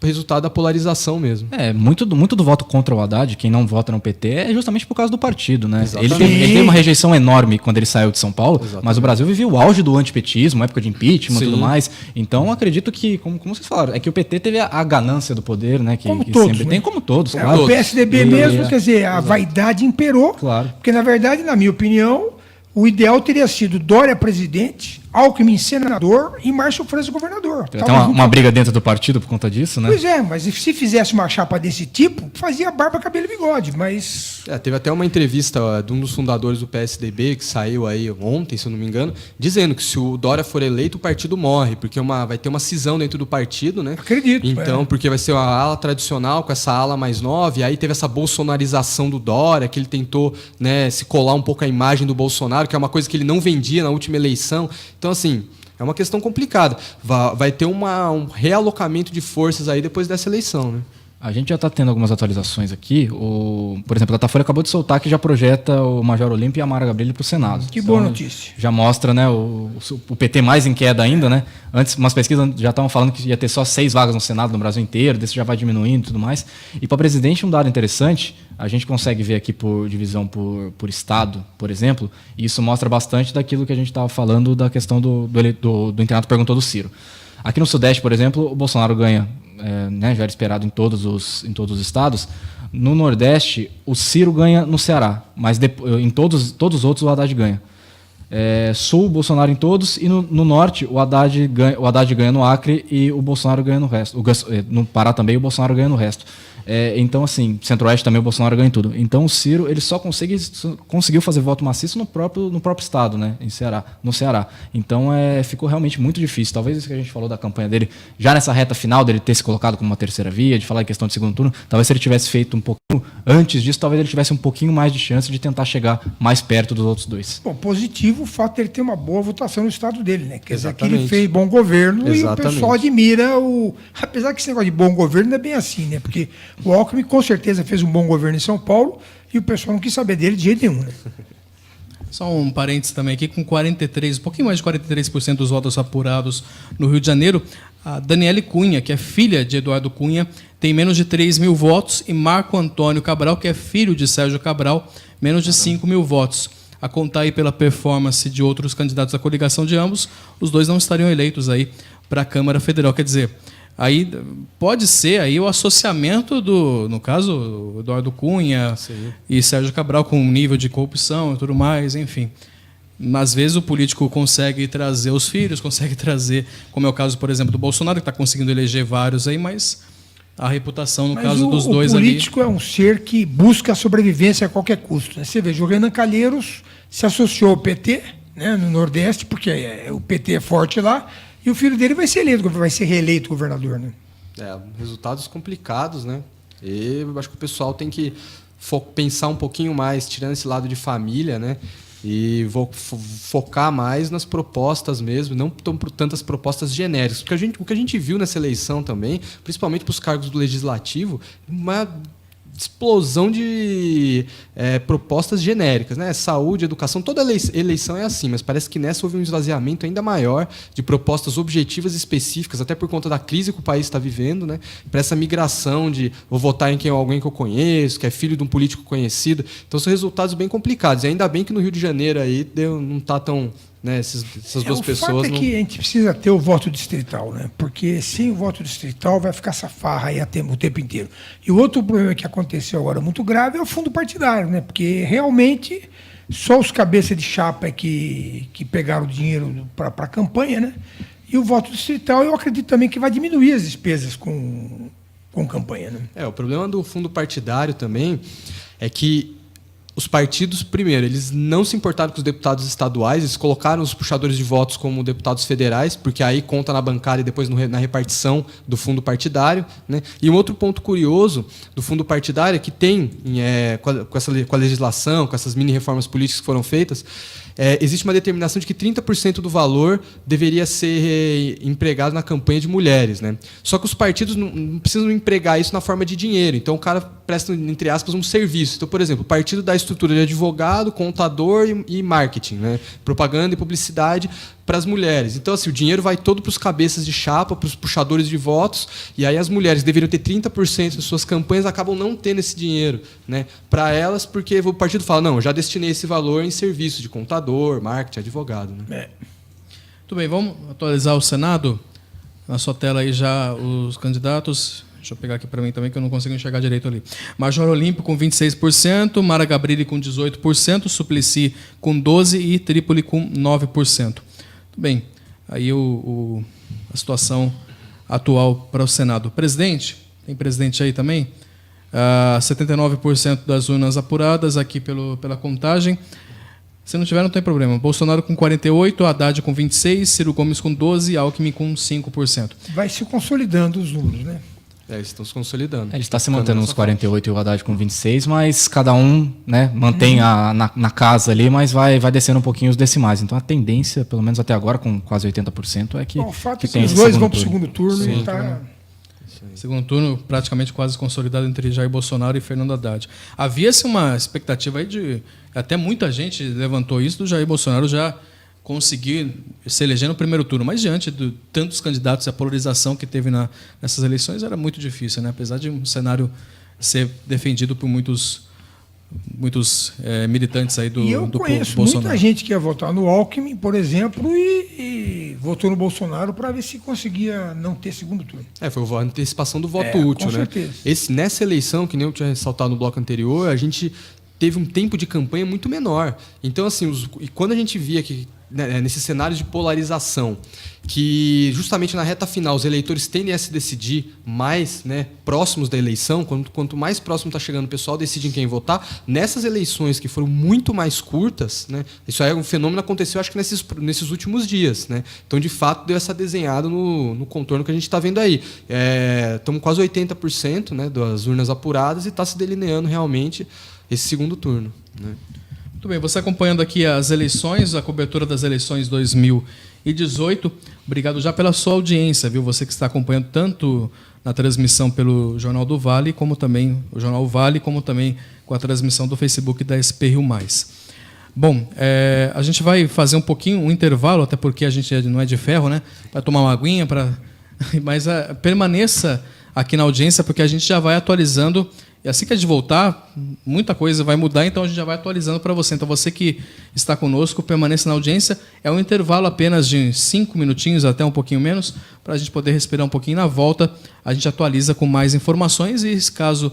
resultado da polarização mesmo. Muito do voto contra o Haddad, quem não vota no PT, é justamente por causa do partido, né? Ele teve uma rejeição enorme quando ele saiu de São Paulo, mas o Brasil vivia o auge do antipetismo, época de impeachment e tudo mais. Então, acredito que, como vocês falaram, é que o PT teve a ganância do poder, né? Que todos, sempre tem, como todos, claro. O PSDB mesmo, quer dizer, a vaidade imperou, claro. Porque, na verdade, na minha opinião, o ideal teria sido Dória presidente, Alckmin senador e Márcio França governador. Tem uma briga dentro do partido por conta disso, né? Pois é, mas se fizesse uma chapa desse tipo, fazia barba, cabelo e bigode, mas... Teve até uma entrevista de um dos fundadores do PSDB, que saiu aí ontem, se eu não me engano, dizendo que se o Dória for eleito, o partido morre, porque vai ter uma cisão dentro do partido, né? Acredito. Então, porque vai ser uma ala tradicional com essa ala mais nova, e aí teve essa bolsonarização do Dória, que ele tentou, né, se colar um pouco a imagem do Bolsonaro, que é uma coisa que ele não vendia na última eleição. Então, assim, é uma questão complicada. Vai ter um realocamento de forças aí depois dessa eleição, né? A gente já está tendo algumas atualizações aqui. Por exemplo, a Datafolha acabou de soltar que já projeta o Major Olímpio e a Mara Gabrilli para o Senado. Que boa notícia. Já mostra, né, o PT mais em queda ainda, né? Antes, umas pesquisas já estavam falando que ia ter só 6 vagas no Senado no Brasil inteiro, desse já vai diminuindo e tudo mais. E para presidente, um dado interessante, a gente consegue ver aqui por divisão por estado, por exemplo, e isso mostra bastante daquilo que a gente estava falando da questão do internato perguntou do Ciro. Aqui no Sudeste, por exemplo, o Bolsonaro ganha, né, já era esperado em todos os estados. No Nordeste, o Ciro ganha no Ceará, mas em todos os outros o Haddad ganha. Sul, o Bolsonaro em todos, e no Norte o Haddad ganha no Acre e o Bolsonaro ganha no resto. No Pará também o Bolsonaro ganha no resto. Então, assim, Centro-Oeste também o Bolsonaro ganha em tudo. Então, o Ciro ele só conseguiu fazer voto maciço no próprio estado, né, no Ceará. Então, ficou realmente muito difícil. Talvez isso que a gente falou da campanha dele, já nessa reta final dele ter se colocado como uma terceira via, de falar em questão de segundo turno, talvez se ele tivesse feito um pouquinho antes disso, talvez ele tivesse um pouquinho mais de chance de tentar chegar mais perto dos outros dois. Bom, positivo o fato de ele ter uma boa votação no estado dele, né? Quer dizer que ele fez bom governo. Exatamente. E o pessoal admira apesar que esse negócio de bom governo não é bem assim, né? Porque o Alckmin com certeza fez um bom governo em São Paulo e o pessoal não quis saber dele de jeito nenhum, né? Só um parênteses também aqui, com 43, um pouquinho mais de 43% dos votos apurados no Rio de Janeiro, A Daniele Cunha, que é filha de Eduardo Cunha, tem menos de 3 mil votos, e Marco Antônio Cabral, que é filho de Sérgio Cabral, menos de 5 mil votos. A contar aí pela performance de outros candidatos à coligação de ambos, os dois não estariam eleitos aí para a Câmara Federal. Quer dizer, aí pode ser aí o associamento no caso, Eduardo Cunha e Sérgio Cabral, com um nível de corrupção e tudo mais, enfim. Às vezes o político consegue trazer os filhos, consegue trazer, como é o caso, por exemplo, do Bolsonaro, que está conseguindo eleger vários aí, mas a reputação, no caso dos dois ali... O político é um ser que busca a sobrevivência a qualquer custo, né? Você veja, o Renan Calheiros se associou ao PT, né, no Nordeste, porque o PT é forte lá, e o filho dele vai ser reeleito governador, né? Resultados complicados, né? E eu acho que o pessoal tem que pensar um pouquinho mais, tirando esse lado de família, né? E vou focar mais nas propostas mesmo, não por tantas propostas genéricas. Porque o que a gente viu nessa eleição também, principalmente para os cargos do Legislativo, uma explosão de propostas genéricas, né? Saúde, educação, toda eleição é assim, mas parece que nessa houve um esvaziamento ainda maior de propostas objetivas e específicas, até por conta da crise que o país está vivendo, né? Para essa migração de vou votar em alguém que eu conheço, que é filho de um político conhecido. Então são resultados bem complicados. E ainda bem que no Rio de Janeiro aí não está tão... Né, essas duas pessoas... O fato é que a gente precisa ter o voto distrital, né? Porque sem o voto distrital vai ficar essa farra aí o tempo inteiro. E o outro problema que aconteceu agora muito grave é o fundo partidário, né? Porque realmente só os cabeças de chapa que pegaram o dinheiro para a campanha, né? E o voto distrital, eu acredito também que vai diminuir as despesas com campanha, né? O problema do fundo partidário também é que os partidos, primeiro, eles não se importaram com os deputados estaduais, eles colocaram os puxadores de votos como deputados federais, porque aí conta na bancada e depois na repartição do fundo partidário, né? E um outro ponto curioso do fundo partidário é que tem, com a legislação, com essas mini-reformas políticas que foram feitas, existe uma determinação de que 30% do valor deveria ser empregado na campanha de mulheres, né? Só que os partidos não precisam empregar isso na forma de dinheiro. Então, o cara presta, entre aspas, um serviço. Então, por exemplo, o partido dá estrutura de advogado, contador e marketing, né? Propaganda e publicidade para as mulheres. Então, assim, o dinheiro vai todo para os cabeças de chapa, para os puxadores de votos, e aí as mulheres deveriam ter 30% de suas campanhas, acabam não tendo esse dinheiro, né, para elas, porque o partido fala, não, eu já destinei esse valor em serviço de contador, marketing, advogado. Né? Muito bem, vamos atualizar o Senado? Na sua tela aí já os candidatos... Deixa eu pegar aqui para mim também, que eu não consigo enxergar direito ali. Major Olímpio com 26%, Mara Gabrilli com 18%, Suplicy com 12% e Trípoli com 9%. Muito bem, aí a situação atual para o Senado. Presidente, tem presidente aí também? 79% das urnas apuradas aqui pela contagem. Se não tiver, não tem problema. Bolsonaro com 48%, Haddad com 26%, Ciro Gomes com 12% e Alckmin com 5%. Vai se consolidando os números, né? Eles estão se consolidando. Ele está se mantendo nos 48 e o Haddad com 26, mas cada um, né, mantém na casa ali, mas vai descendo um pouquinho os decimais. Então a tendência, pelo menos até agora, com quase 80%, é que. O fato é que tem os dois vão para o segundo turno. Sim. E tá... Segundo turno praticamente quase consolidado entre Jair Bolsonaro e Fernando Haddad. Havia-se uma expectativa aí de... Até muita gente levantou isso do Jair Bolsonaro já conseguir se eleger no primeiro turno, mas diante de tantos candidatos e a polarização que teve nessas eleições era muito difícil, né? Apesar de um cenário ser defendido por muitos militantes aí do Bolsonaro. E eu conheço muita gente que ia votar no Alckmin, por exemplo, e votou no Bolsonaro para ver se conseguia não ter segundo turno. Foi a antecipação do voto útil, com né? certeza. Nessa eleição, que nem eu tinha ressaltado no bloco anterior, a gente teve um tempo de campanha muito menor. Então, assim, e quando a gente via que nesse cenário de polarização, que justamente na reta final os eleitores tendem a se decidir mais, né, próximos da eleição, quanto mais próximo está chegando o pessoal, decide em quem votar. Nessas eleições que foram muito mais curtas, né, isso aí é um fenômeno que aconteceu, acho que nesses últimos dias. Né? Então, de fato, deu essa desenhada no contorno que a gente está vendo aí. Estamos quase 80%, né, das urnas apuradas e está se delineando realmente esse segundo turno. Né? Muito bem, você acompanhando aqui as eleições, a cobertura das eleições 2018. Obrigado já pela sua audiência, viu? Você que está acompanhando tanto na transmissão pelo Jornal do Vale, como também o Jornal Vale, como também com a transmissão do Facebook da SP Rio Mais. Bom, a gente vai fazer um intervalo, até porque a gente não é de ferro, né? Para tomar uma aguinha, para Mas permaneça aqui na audiência, porque a gente já vai atualizando. E assim que a gente voltar, muita coisa vai mudar, então a gente já vai atualizando para você. Então você que está conosco, permaneça na audiência. É um intervalo apenas de 5 minutinhos, até um pouquinho menos, para a gente poder respirar um pouquinho. Na volta, a gente atualiza com mais informações e caso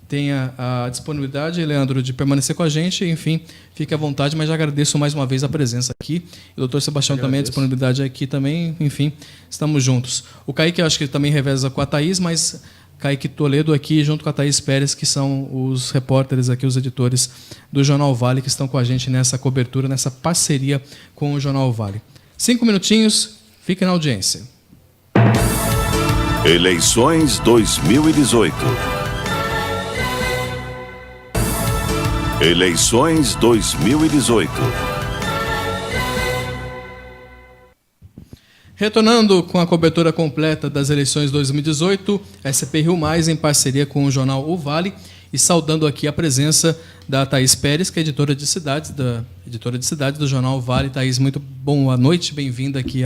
tenha a disponibilidade, Leandro, de permanecer com a gente, enfim, fique à vontade, mas já agradeço mais uma vez a presença aqui. O doutor Sebastião também, a disponibilidade aqui também, enfim, estamos juntos. O Kaique, eu acho que ele também reveza com a Thaís, mas Kaique Toledo aqui, junto com a Thaís Pérez, que são os repórteres aqui, os editores do Jornal Vale, que estão com a gente nessa cobertura, nessa parceria com o Jornal Vale. 5 minutinhos, fique na audiência. Eleições 2018. Eleições 2018. Retornando com a cobertura completa das eleições 2018, SP Rio Mais, em parceria com o jornal O Vale, e saudando aqui a presença da Thaís Pérez, que é editora de cidades do jornal O Vale. Thaís, muito boa noite, bem-vinda aqui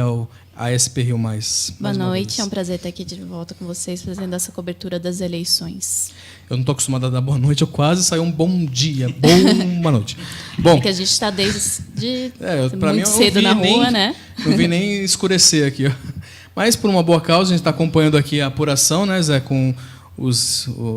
à SP Rio Mais. Boa noite, é um prazer estar aqui de volta com vocês, fazendo essa cobertura das eleições. Eu não estou acostumado a dar boa noite, eu quase saí um bom dia, boa noite. Bom, é que a gente está desde pra muito mim, cedo na rua, né? Não vi nem escurecer aqui. Ó. Mas, por uma boa causa, a gente está acompanhando aqui a apuração, né, Zé,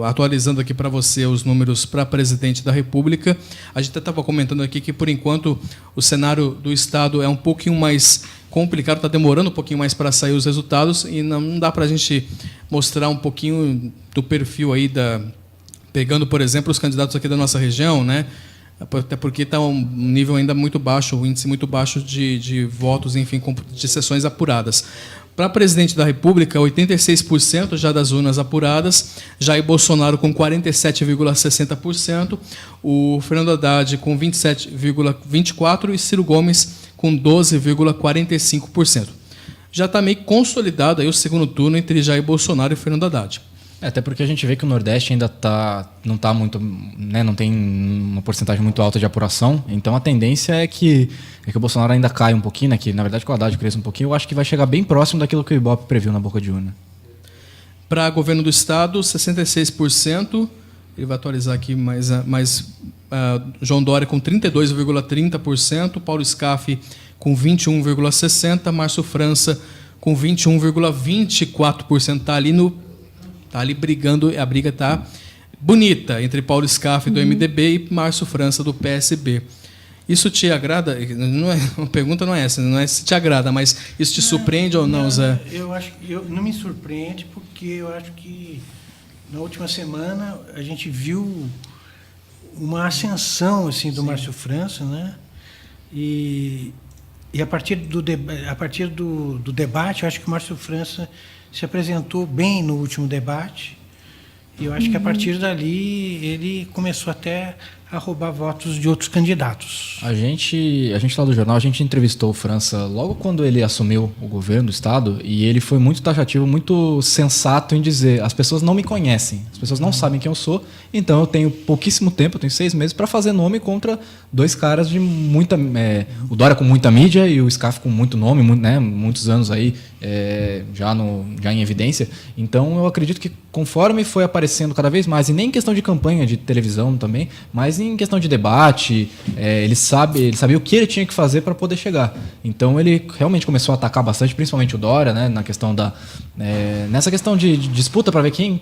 atualizando aqui para você os números para presidente da República. A gente até estava comentando aqui que, por enquanto, o cenário do Estado é um pouquinho mais complicado, está demorando um pouquinho mais para sair os resultados e não dá para a gente mostrar um pouquinho do perfil aí pegando, por exemplo, os candidatos aqui da nossa região, né? Até porque está um nível ainda muito baixo, um índice muito baixo de votos, enfim, de sessões apuradas. Para presidente da República, 86% já das urnas apuradas, Jair Bolsonaro com 47,60%, o Fernando Haddad com 27,24% e Ciro Gomes com 12,45%. Já está meio consolidado aí o segundo turno entre Jair Bolsonaro e Fernando Haddad. Até porque a gente vê que o Nordeste ainda não está muito, né, não tem uma porcentagem muito alta de apuração, então a tendência é que o Bolsonaro ainda caia um pouquinho, né, que na verdade que o Haddad cresça um pouquinho, eu acho que vai chegar bem próximo daquilo que o Ibope previu na boca de urna. Para governo do Estado, 66%, ele vai atualizar aqui, mas João Dória com 32,30%, Paulo Scaff com 21,60%, Márcio França com 21,24%, está ali brigando, a briga está bonita entre Paulo Scaff do MDB e Márcio França do PSB. Isso te agrada? A pergunta não é essa, não é se te agrada, mas isso te surpreende ou não, Zé? Eu acho que não me surpreende, porque eu acho que na última semana a gente viu uma ascensão assim do Márcio França, né? E a partir do debate, eu acho que o Márcio França se apresentou bem no último debate, e eu acho que a partir dali ele começou até a roubar votos de outros candidatos. A gente lá do jornal, a gente entrevistou o França logo quando ele assumiu o governo do Estado, e ele foi muito taxativo, muito sensato em dizer: as pessoas não me conhecem, as pessoas não sabem quem eu sou, então eu tenho pouquíssimo tempo, eu tenho 6 meses para fazer nome contra 2 caras de muita... o Dória com muita mídia e o Scaff com muito nome, né, muitos anos aí já em evidência. Então eu acredito que conforme foi aparecendo cada vez mais, e nem em questão de campanha de televisão também, mas em questão de debate, ele sabia o que ele tinha que fazer para poder chegar. Então ele realmente começou a atacar bastante, principalmente o Dória, né, nessa questão de disputa para ver quem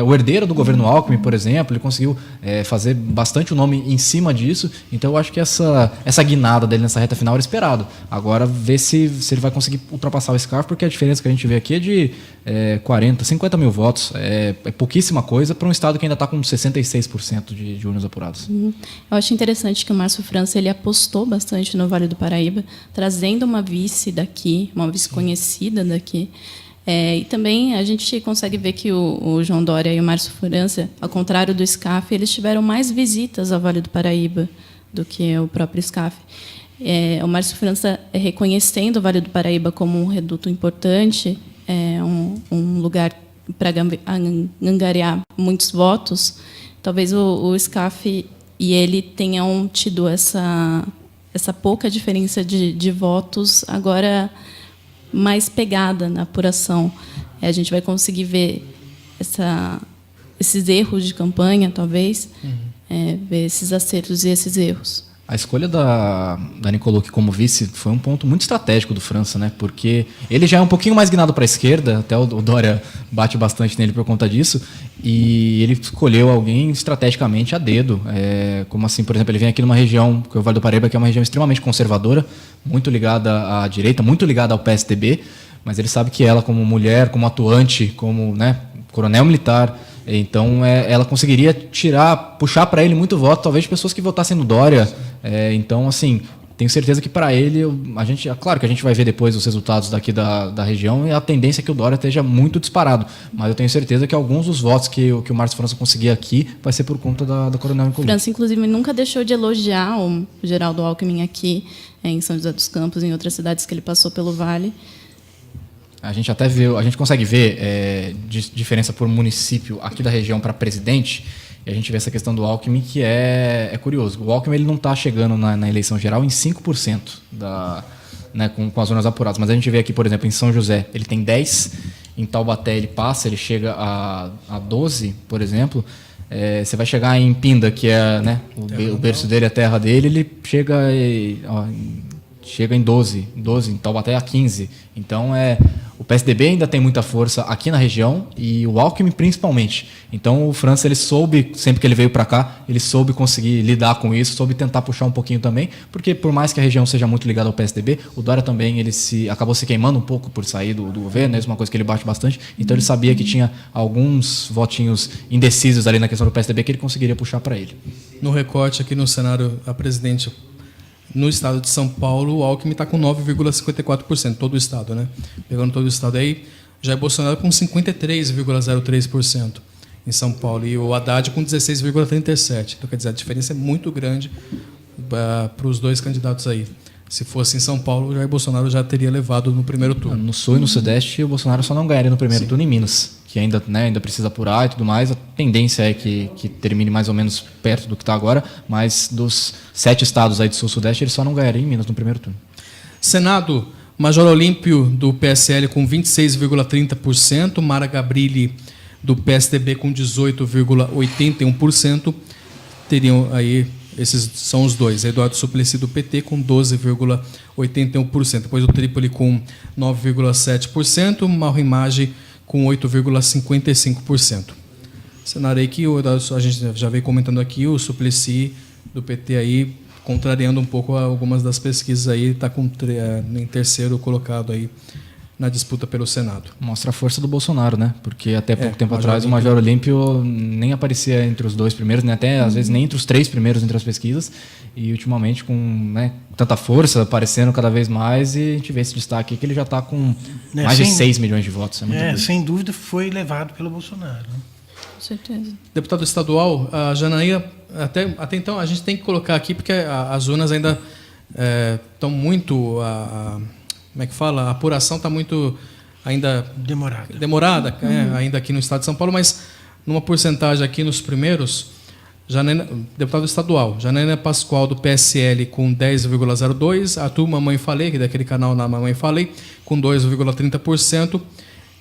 o herdeiro do governo Alckmin, por exemplo, ele conseguiu fazer bastante o nome em cima disso. Então eu acho que essa guinada dele nessa reta final era esperado. Agora ver se ele vai conseguir ultrapassar o Scaff, porque a diferença que a gente vê aqui é de 50 mil votos. É pouquíssima coisa para um estado que ainda está com 66% de urnas apuradas. Eu acho interessante que o Márcio França ele apostou bastante no Vale do Paraíba, trazendo uma vice daqui, uma vice conhecida daqui. E também a gente consegue ver que o João Dória e o Márcio França, ao contrário do Scaff, eles tiveram mais visitas ao Vale do Paraíba do que o próprio Scaff. O Márcio França, reconhecendo o Vale do Paraíba como um reduto importante, um lugar para angariar muitos votos, talvez o Scaff e ele tenham tido essa pouca diferença de votos agora mais pegada na apuração. a gente vai conseguir ver esses erros de campanha, talvez, ver esses acertos e esses erros. A escolha da Nicole Luque como vice foi um ponto muito estratégico do França, né? Porque ele já é um pouquinho mais guinado para a esquerda, até o Dória bate bastante nele por conta disso, e ele escolheu alguém estrategicamente a dedo. Como assim, por exemplo, ele vem aqui numa região, que é o Vale do Paraíba, que é uma região extremamente conservadora, muito ligada à direita, muito ligada ao PSDB, mas ele sabe que ela, como mulher, como atuante, como, né, coronel militar, então ela conseguiria puxar para ele muito voto, talvez de pessoas que votassem no Dória. Então, assim, tenho certeza que para ele, claro que a gente vai ver depois os resultados daqui da região, e a tendência é que o Dória esteja muito disparado, mas eu tenho certeza que alguns dos votos que o Márcio França conseguir aqui vai ser por conta da coronel Nicole Luque. França, inclusive, nunca deixou de elogiar o Geraldo Alckmin aqui em São José dos Campos, em outras cidades que ele passou pelo Vale. A gente até a gente consegue ver diferença por município aqui da região para presidente, e a gente vê essa questão do Alckmin, que é curioso. O Alckmin ele não está chegando na eleição geral em 5% né, com as zonas apuradas, mas a gente vê aqui, por exemplo, em São José, ele tem 10%, em Taubaté ele chega a 12%, por exemplo. Você vai chegar em Pinda, que é, né, o berço dele, a terra dele, ele chega em 12, em Taubaté a 15%. Então, o PSDB ainda tem muita força aqui na região, e o Alckmin principalmente. Então, o França, ele soube, sempre que ele veio para cá, ele soube conseguir lidar com isso, soube tentar puxar um pouquinho também, porque por mais que a região seja muito ligada ao PSDB, o Dória também acabou se queimando um pouco por sair do governo, isso é uma coisa que ele bate bastante. Então, ele sabia que tinha alguns votinhos indecisos ali na questão do PSDB que ele conseguiria puxar para ele. No recorte aqui no cenário, a presidente no estado de São Paulo, o Alckmin está com 9,54%, todo o estado, né? Pegando todo o estado aí, Jair Bolsonaro com 53,03% em São Paulo, e o Haddad com 16,37%. Então, quer dizer, a diferença é muito grande para os dois candidatos aí. Se fosse em São Paulo, o Jair Bolsonaro já teria levado no primeiro turno. No Sul e no Sudeste, o Bolsonaro só não ganharia no primeiro turno em Minas, que ainda precisa apurar e tudo mais. A tendência é que termine mais ou menos perto do que está agora, mas dos 7 estados aí do Sul e Sudeste, ele só não ganharia em Minas no primeiro turno. Senado, Major Olímpio, do PSL, com 26,30%, Mara Gabrilli, do PSDB, com 18,81%, teriam aí... Esses são os dois. Eduardo Suplicy, do PT, com 12,81%. Depois o Trípoli, com 9,7%. Mauro Image, com 8,55%. Cenário aí que a gente já veio comentando aqui, o Suplicy, do PT, aí, contrariando um pouco algumas das pesquisas, aí está em terceiro colocado aí na disputa pelo Senado. Mostra a força do Bolsonaro, né? Porque até pouco tempo atrás o Major Olímpio nem aparecia entre os 2 primeiros, né? Até às vezes nem entre os 3 primeiros entre as pesquisas. E ultimamente, com tanta força, aparecendo cada vez mais, e a gente vê esse destaque aqui, que ele já está com mais de 6 milhões de votos. Sem dúvida foi levado pelo Bolsonaro. Né? Com certeza. Deputado estadual, a Janaína, até então a gente tem que colocar aqui, porque as urnas ainda estão muito... como é que fala? A apuração está muito ainda demorada ainda aqui no estado de São Paulo, mas numa porcentagem aqui nos primeiros, deputado estadual, Janaína Pascoal, do PSL, com 10,02%, Arthur Mamãe Falei, que é daquele canal na Mamãe Falei, com 2,30%,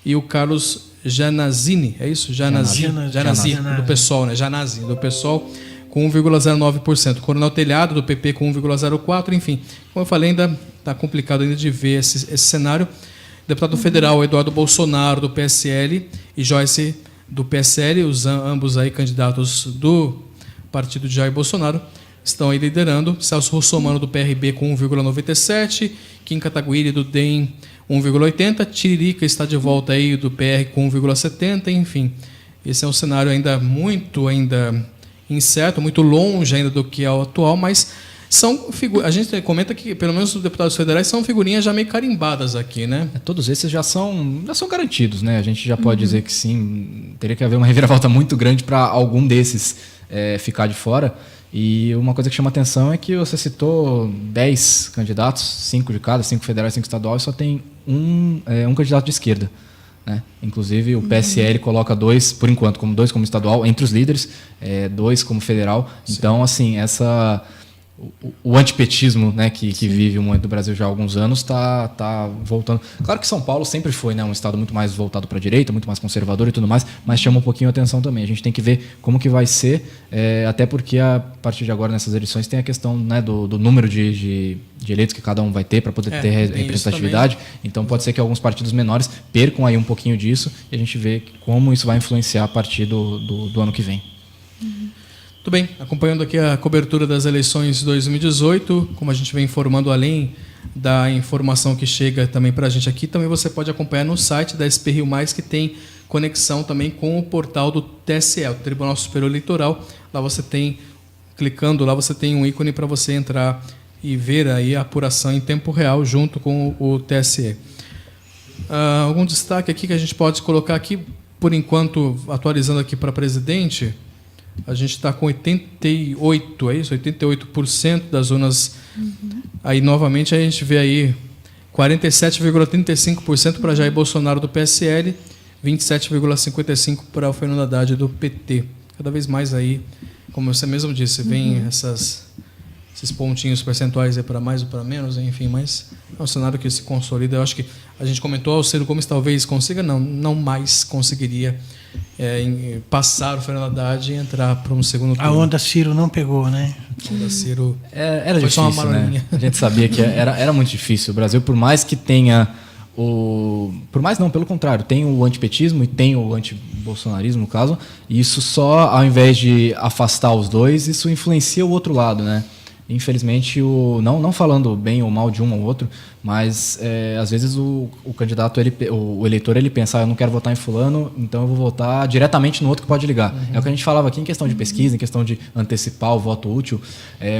e o Carlos Janazini, é isso? Janazzi, do PSOL, né? Janazzi, do PSOL, com 1,09%. Coronel Telhado, do PP, com 1,04%. Enfim, como eu falei, ainda está complicado ainda de ver esse cenário. Deputado federal Eduardo Bolsonaro, do PSL, e Joyce, do PSL, ambos aí candidatos do partido de Jair Bolsonaro, estão aí liderando. Celso Russomano, do PRB, com 1,97%. Kim Kataguiri, do DEM, 1,80%. Tiririca está de volta aí, do PR, com 1,70%. Enfim, esse é um cenário ainda muito incerto, muito longe ainda do que é o atual, mas a gente comenta que, pelo menos os deputados federais, são figurinhas já meio carimbadas aqui, né? Todos esses já são garantidos, né? A gente já pode dizer que sim, teria que haver uma reviravolta muito grande para algum desses ficar de fora. E uma coisa que chama atenção é que você citou 10 candidatos, 5 de cada, 5 federais, 5 estaduais, só tem um candidato de esquerda. Né? Inclusive o PSL coloca 2, por enquanto, como estadual, entre os líderes, 2 como federal. Sim. Então, assim, o antipetismo, né, que vive o momento do Brasil já há alguns anos está voltando. Claro que São Paulo sempre foi, né, um estado muito mais voltado para a direita, muito mais conservador e tudo mais, mas chama um pouquinho a atenção também. A gente tem que ver como que vai ser, até porque a partir de agora nessas eleições tem a questão, né, do número de eleitos que cada um vai ter para poder ter representatividade. Então pode ser que alguns partidos menores percam aí um pouquinho disso e a gente vê como isso vai influenciar a partir do ano que vem. Muito bem, acompanhando aqui a cobertura das eleições de 2018, como a gente vem informando, além da informação que chega também para a gente aqui, também você pode acompanhar no site da SP Rio Mais, que tem conexão também com o portal do TSE, o Tribunal Superior Eleitoral. Lá você tem, clicando lá, você tem um ícone para você entrar e ver aí a apuração em tempo real junto com o TSE. Algum destaque aqui que a gente pode colocar aqui, por enquanto, atualizando aqui para presidente, a gente está com 88%, é isso? 88% das zonas. Aí, novamente, a gente vê aí 47,35% para Jair Bolsonaro do PSL, 27,55% para o Fernando Haddad do PT. Cada vez mais aí, como você mesmo disse, vem esses pontinhos percentuais para mais ou para menos, enfim, mas é um cenário que se consolida. Eu acho que a gente comentou, o Ciro Gomes talvez consiga, não mais conseguiria passar o Fernando Haddad e entrar para um segundo turno. A onda Ciro não pegou, né? A onda Ciro era foi difícil, só uma né? A gente sabia que era muito difícil. O Brasil, por mais que tenha por mais não, pelo contrário, tem o antipetismo e tem o antibolsonarismo, no caso, e isso só, ao invés de afastar os dois, isso influencia o outro lado, né? Infelizmente, não falando bem ou mal de um ou outro, mas às vezes o candidato, o eleitor, ele pensa, eu não quero votar em fulano, então eu vou votar diretamente no outro que pode ligar. É o que a gente falava aqui em questão de pesquisa, em questão de antecipar o voto útil,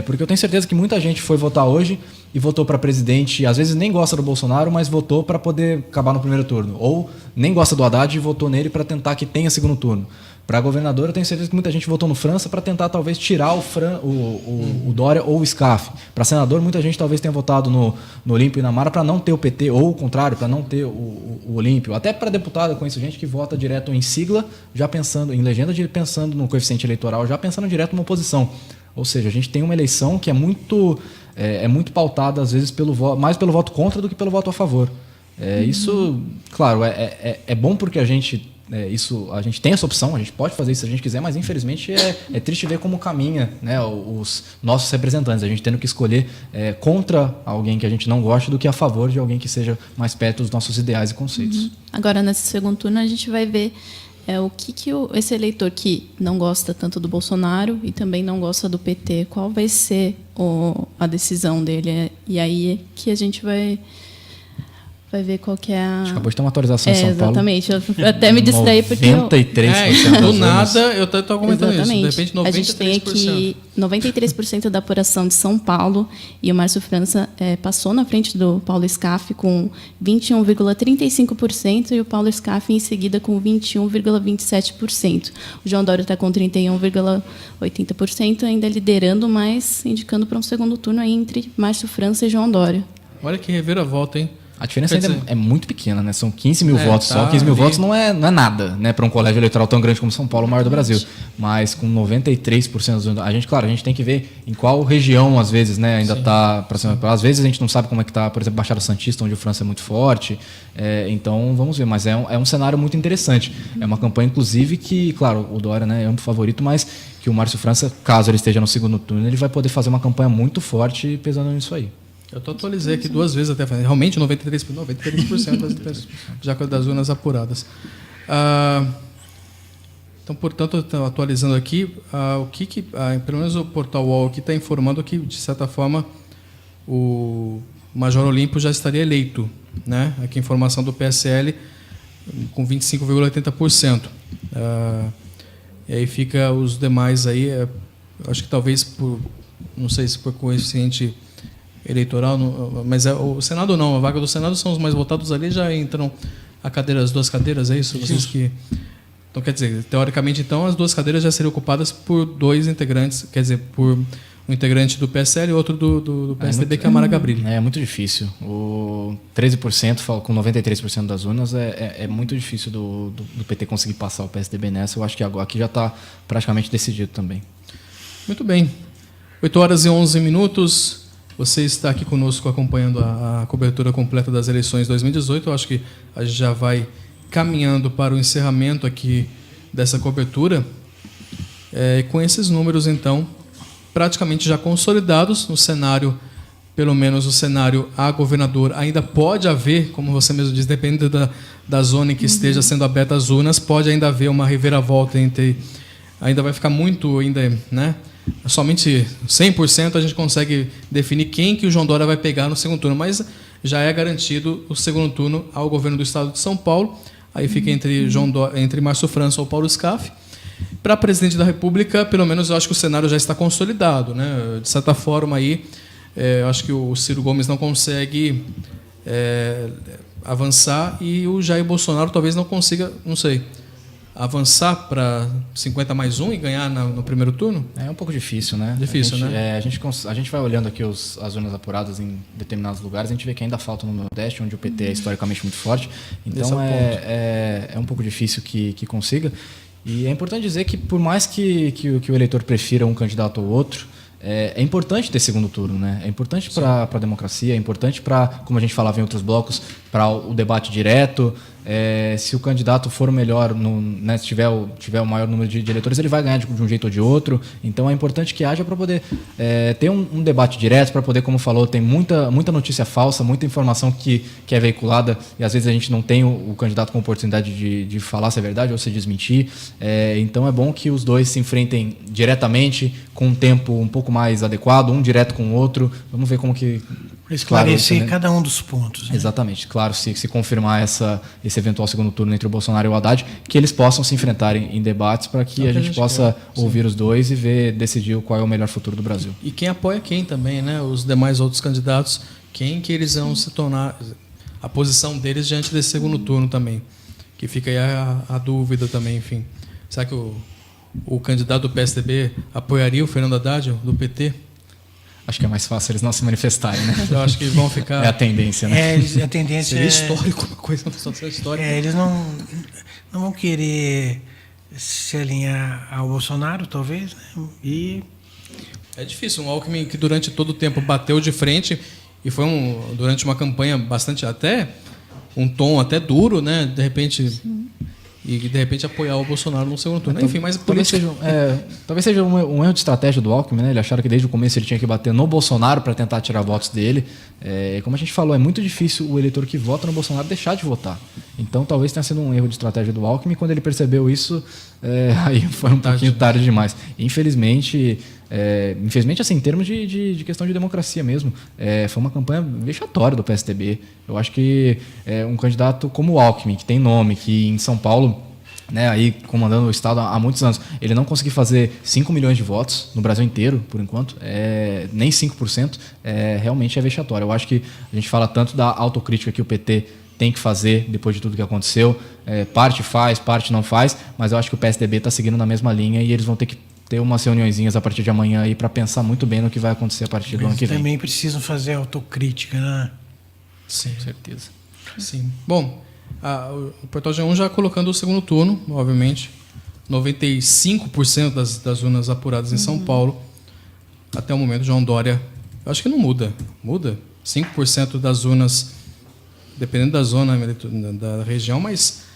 porque eu tenho certeza que muita gente foi votar hoje e votou para presidente, às vezes nem gosta do Bolsonaro, mas votou para poder acabar no primeiro turno, ou nem gosta do Haddad e votou nele para tentar que tenha segundo turno. Para governador, eu tenho certeza que muita gente votou no França para tentar talvez tirar o Dória ou o Scaff. Para senador, muita gente talvez tenha votado no Olímpio e na Mara para não ter o PT, ou o contrário, para não ter o Olímpio. Até para deputado, eu conheço gente que vota direto em sigla, já pensando em legenda, pensando no coeficiente eleitoral, já pensando direto numa oposição. Ou seja, a gente tem uma eleição que é muito pautada, às vezes, mais pelo voto contra do que pelo voto a favor. Isso, claro, é bom porque a gente tem essa opção, a gente pode fazer isso se a gente quiser, mas infelizmente é triste ver como caminha, né, os nossos representantes, a gente tendo que escolher contra alguém que a gente não gosta do que a favor de alguém que seja mais perto dos nossos ideais e conceitos. Agora, nesse segundo turno, a gente vai ver o que esse eleitor que não gosta tanto do Bolsonaro e também não gosta do PT, qual vai ser a decisão dele. E aí que a gente vai ver qual que é a... Acabou de ter uma atualização em São Paulo. Exatamente. Eu até me distraí porque... 93%. Do nada, eu estou comentando exatamente. isso. De repente, 93%. A gente tem aqui 93% da apuração de São Paulo e o Márcio França passou na frente do Paulo Scaff com 21,35% e o Paulo Scaff em seguida com 21,27%. O João Dória está com 31,80%, ainda liderando, mas indicando para um segundo turno aí entre Márcio França e João Dória. Olha que reviravolta, hein? A diferença ainda é muito pequena, né? São 15 mil votos só. 15 mil votos não é nada, né? Para um colégio eleitoral tão grande como São Paulo, o maior do Brasil. Mas com 93%... A gente tem que ver em qual região, às vezes, né, ainda está... Às vezes a gente não sabe como é que está, por exemplo, Baixada Santista, onde o França é muito forte. Então, vamos ver. Mas é um cenário muito interessante. É uma campanha, inclusive, que, claro, o Dória, né, é um favorito, mas que o Márcio França, caso ele esteja no segundo turno, ele vai poder fazer uma campanha muito forte pesando nisso aí. Eu atualizei aqui 2 vezes até, realmente 93% já das urnas apuradas. Então, portanto, atualizando aqui, pelo menos o Portal UOL aqui está informando que, de certa forma, o Major Olímpio já estaria eleito, né? Aqui a informação do PSL com 25,80%. E aí fica os demais aí, acho que talvez não sei se por coeficiente eleitoral, mas o Senado não, a vaga do Senado são os mais votados ali, já entram as 2 cadeiras, é isso? Então, quer dizer, teoricamente, então, as 2 cadeiras já seriam ocupadas por 2 integrantes, quer dizer, por um integrante do PSL e outro do PSDB, que é a Mara Gabrilli. É muito difícil. O 13%, com 93% das urnas, é muito difícil do PT conseguir passar o PSDB nessa. Eu acho que agora aqui já está praticamente decidido também. Muito bem. 8 horas e 11 minutos. Você está aqui conosco acompanhando a cobertura completa das eleições 2018. Eu acho que a gente já vai caminhando para o encerramento aqui dessa cobertura. Com esses números, então, praticamente já consolidados no cenário, pelo menos o cenário a governador, ainda pode haver, como você mesmo diz, dependendo da zona em que esteja sendo aberta as urnas, pode ainda haver uma reviravolta entre... Ainda vai ficar muito, ainda, né? Somente 100% a gente consegue definir quem que o João Dória vai pegar no segundo turno, mas já é garantido o segundo turno ao governo do estado de São Paulo. Aí fica entre Márcio França ou Paulo Scaff. Para presidente da República, pelo menos eu acho que o cenário já está consolidado, né? De certa forma aí, eu acho que o Ciro Gomes não consegue avançar e o Jair Bolsonaro talvez não consiga, não sei, avançar para 50+1 e ganhar no primeiro turno? É um pouco difícil, né? Difícil, né? A gente vai olhando aqui as urnas apuradas em determinados lugares, a gente vê que ainda falta no Nordeste, onde o PT é historicamente muito forte. Então é um pouco difícil que consiga. E é importante dizer que, por mais que o eleitor prefira um candidato ou outro, é importante ter segundo turno, né? É importante para a democracia, é importante para, como a gente falava em outros blocos, para o debate direto. Se o candidato for o melhor, né, se tiver o maior número de eleitores, ele vai ganhar de um jeito ou de outro. Então é importante que haja para poder ter um debate direto, para poder, como falou, tem muita notícia falsa, muita informação que é veiculada e às vezes a gente não tem o candidato com oportunidade de falar se é verdade ou se desmentir. Então é bom que os dois se enfrentem diretamente, com um tempo um pouco mais adequado, um direto com o outro. Vamos ver como que... Esclarecer cada um dos pontos. Né? Exatamente. Claro, se confirmar esse eventual segundo turno entre o Bolsonaro e o Haddad, que eles possam se enfrentarem em debates para que a gente possa ouvir os dois e decidir qual é o melhor futuro do Brasil. E quem apoia quem também, né? Os demais outros candidatos, quem que eles vão se tornar, a posição deles diante desse segundo turno também. Que fica aí a dúvida também, enfim. Será que o candidato do PSDB apoiaria o Fernando Haddad, do PT? Acho que é mais fácil eles não se manifestarem, né? Eu acho que vão ficar... É a tendência, né? A tendência seria histórico, uma coisa histórica. Eles não vão querer se alinhar ao Bolsonaro, talvez, né? E... É difícil. Um Alckmin que durante todo o tempo bateu de frente e foi durante uma campanha bastante, até um tom até duro, né? De repente... E de repente apoiar o Bolsonaro no segundo turno. Enfim, mas talvez seja um erro de estratégia do Alckmin, né? Ele acharam que desde o começo ele tinha que bater no Bolsonaro para tentar tirar votos dele. Como a gente falou, é muito difícil o eleitor que vota no Bolsonaro deixar de votar. Então talvez tenha sido um erro de estratégia do Alckmin. Quando ele percebeu isso, aí foi um pouquinho tarde demais. Infelizmente, assim, em termos de questão de democracia mesmo, foi uma campanha vexatória do PSDB. Eu acho que um candidato como o Alckmin, que tem nome, que em São Paulo, né, aí comandando o estado há muitos anos, ele não conseguir fazer 5 milhões de votos no Brasil inteiro, por enquanto, nem 5%, realmente é vexatório. Eu acho que a gente fala tanto da autocrítica que o PT tem que fazer depois de tudo que aconteceu. Parte faz, parte não faz, mas eu acho que o PSDB está seguindo na mesma linha e eles vão ter que ter umas reuniõezinhas a partir de amanhã aí para pensar muito bem no que vai acontecer a partir do ano que vem. Também precisam fazer autocrítica, né? Sim, com certeza. Sim. Bom, o Portal G1 já colocando o segundo turno, obviamente. 95% das urnas apuradas em São Paulo. Até o momento, João Dória, eu acho que não muda. Muda? 5% das urnas, dependendo da zona, da região, mas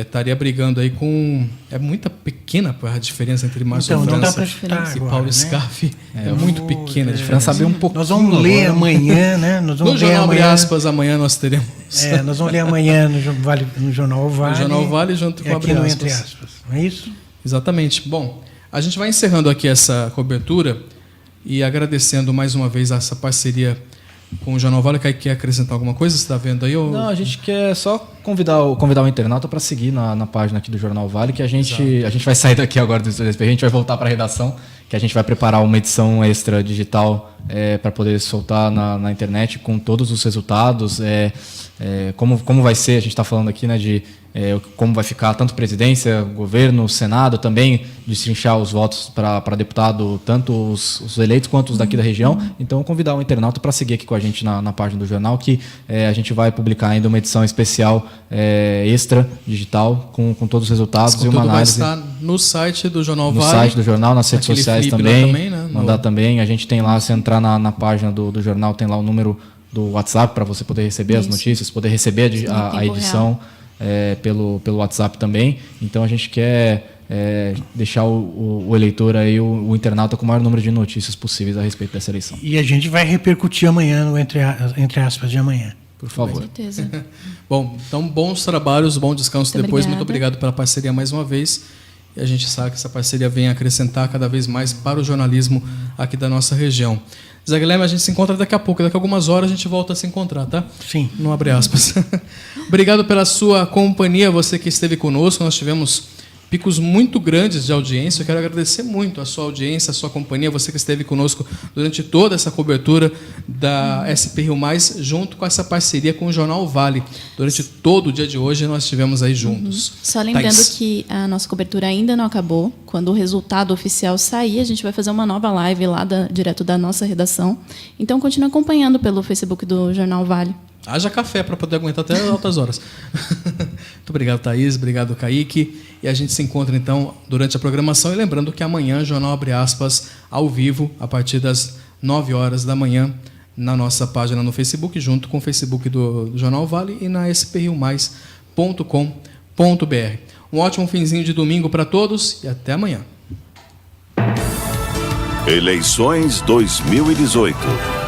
estaria brigando aí com... É muito pequena a diferença entre Márcio França e Paulo Scaff. É muito pequena a diferença. Saber um pouco. Nós vamos ler amanhã, né? Nós vamos no Jornal Abre Aspas, amanhã nós teremos. Nós vamos ler amanhã no Jornal Vale. No Jornal Vale junto com o Abre Aspas. Entre aspas. Não é isso? Exatamente. Bom, a gente vai encerrando aqui essa cobertura e agradecendo mais uma vez essa parceria com o Jornal Vale. Quer acrescentar alguma coisa? Você está vendo aí? Ou... Não, a gente quer só convidar o internauta para seguir na página aqui do Jornal Vale, que a gente vai sair daqui agora do SPR, a gente vai voltar para a redação, que a gente vai preparar uma edição extra digital para poder soltar na internet com todos os resultados, como vai ser, a gente está falando aqui, né, de como vai ficar tanto presidência, governo, Senado, também destrinchar os votos para deputado, tanto os eleitos quanto os daqui da região. Então, convidar o internauta para seguir aqui com a gente na página do jornal, que a gente vai publicar ainda uma edição especial extra digital com todos os resultados Esse e uma conteúdo vai análise estar no site do Jornal no Vale. site do jornal, nas redes Aquele sociais flip lá também, também, né? mandar também. A gente tem lá, se entrar na página do jornal, tem lá o número do WhatsApp para você poder receber as Isso. notícias, poder receber Sim, a tempo edição pelo WhatsApp também. Então a gente quer deixar o eleitor aí, o internauta, com o maior número de notícias possíveis a respeito dessa eleição. E a gente vai repercutir amanhã no entre aspas de amanhã. Por Com favor. certeza. Bom, então bons trabalhos, bom descanso Muito depois. obrigada. Muito obrigado pela parceria mais uma vez. E a gente sabe que essa parceria vem acrescentar cada vez mais para o jornalismo aqui da nossa região. Zé Guilherme, a gente se encontra daqui a pouco. Daqui a algumas horas a gente volta a se encontrar, tá? Sim. Não abre aspas. Obrigado pela sua companhia, você que esteve conosco. Nós tivemos picos muito grandes de audiência. Eu quero agradecer muito a sua audiência, a sua companhia, você que esteve conosco durante toda essa cobertura da SP Rio Mais, junto com essa parceria com o Jornal Vale. Durante todo o dia de hoje nós estivemos aí juntos. Só lembrando Thaís. que a nossa cobertura ainda não acabou. Quando o resultado oficial sair, a gente vai fazer uma nova live lá direto da nossa redação. Então, continue acompanhando pelo Facebook do Jornal Vale. Haja café para poder aguentar até altas horas. Muito obrigado, Thaís. Obrigado, Kaique. E a gente se encontra, então, durante a programação. E lembrando que amanhã, Jornal Abre Aspas, ao vivo, a partir das 9 horas da manhã, na nossa página no Facebook, junto com o Facebook do Jornal Vale e na sprriomais.com.br. Um ótimo finzinho de domingo para todos e até amanhã. Eleições 2018.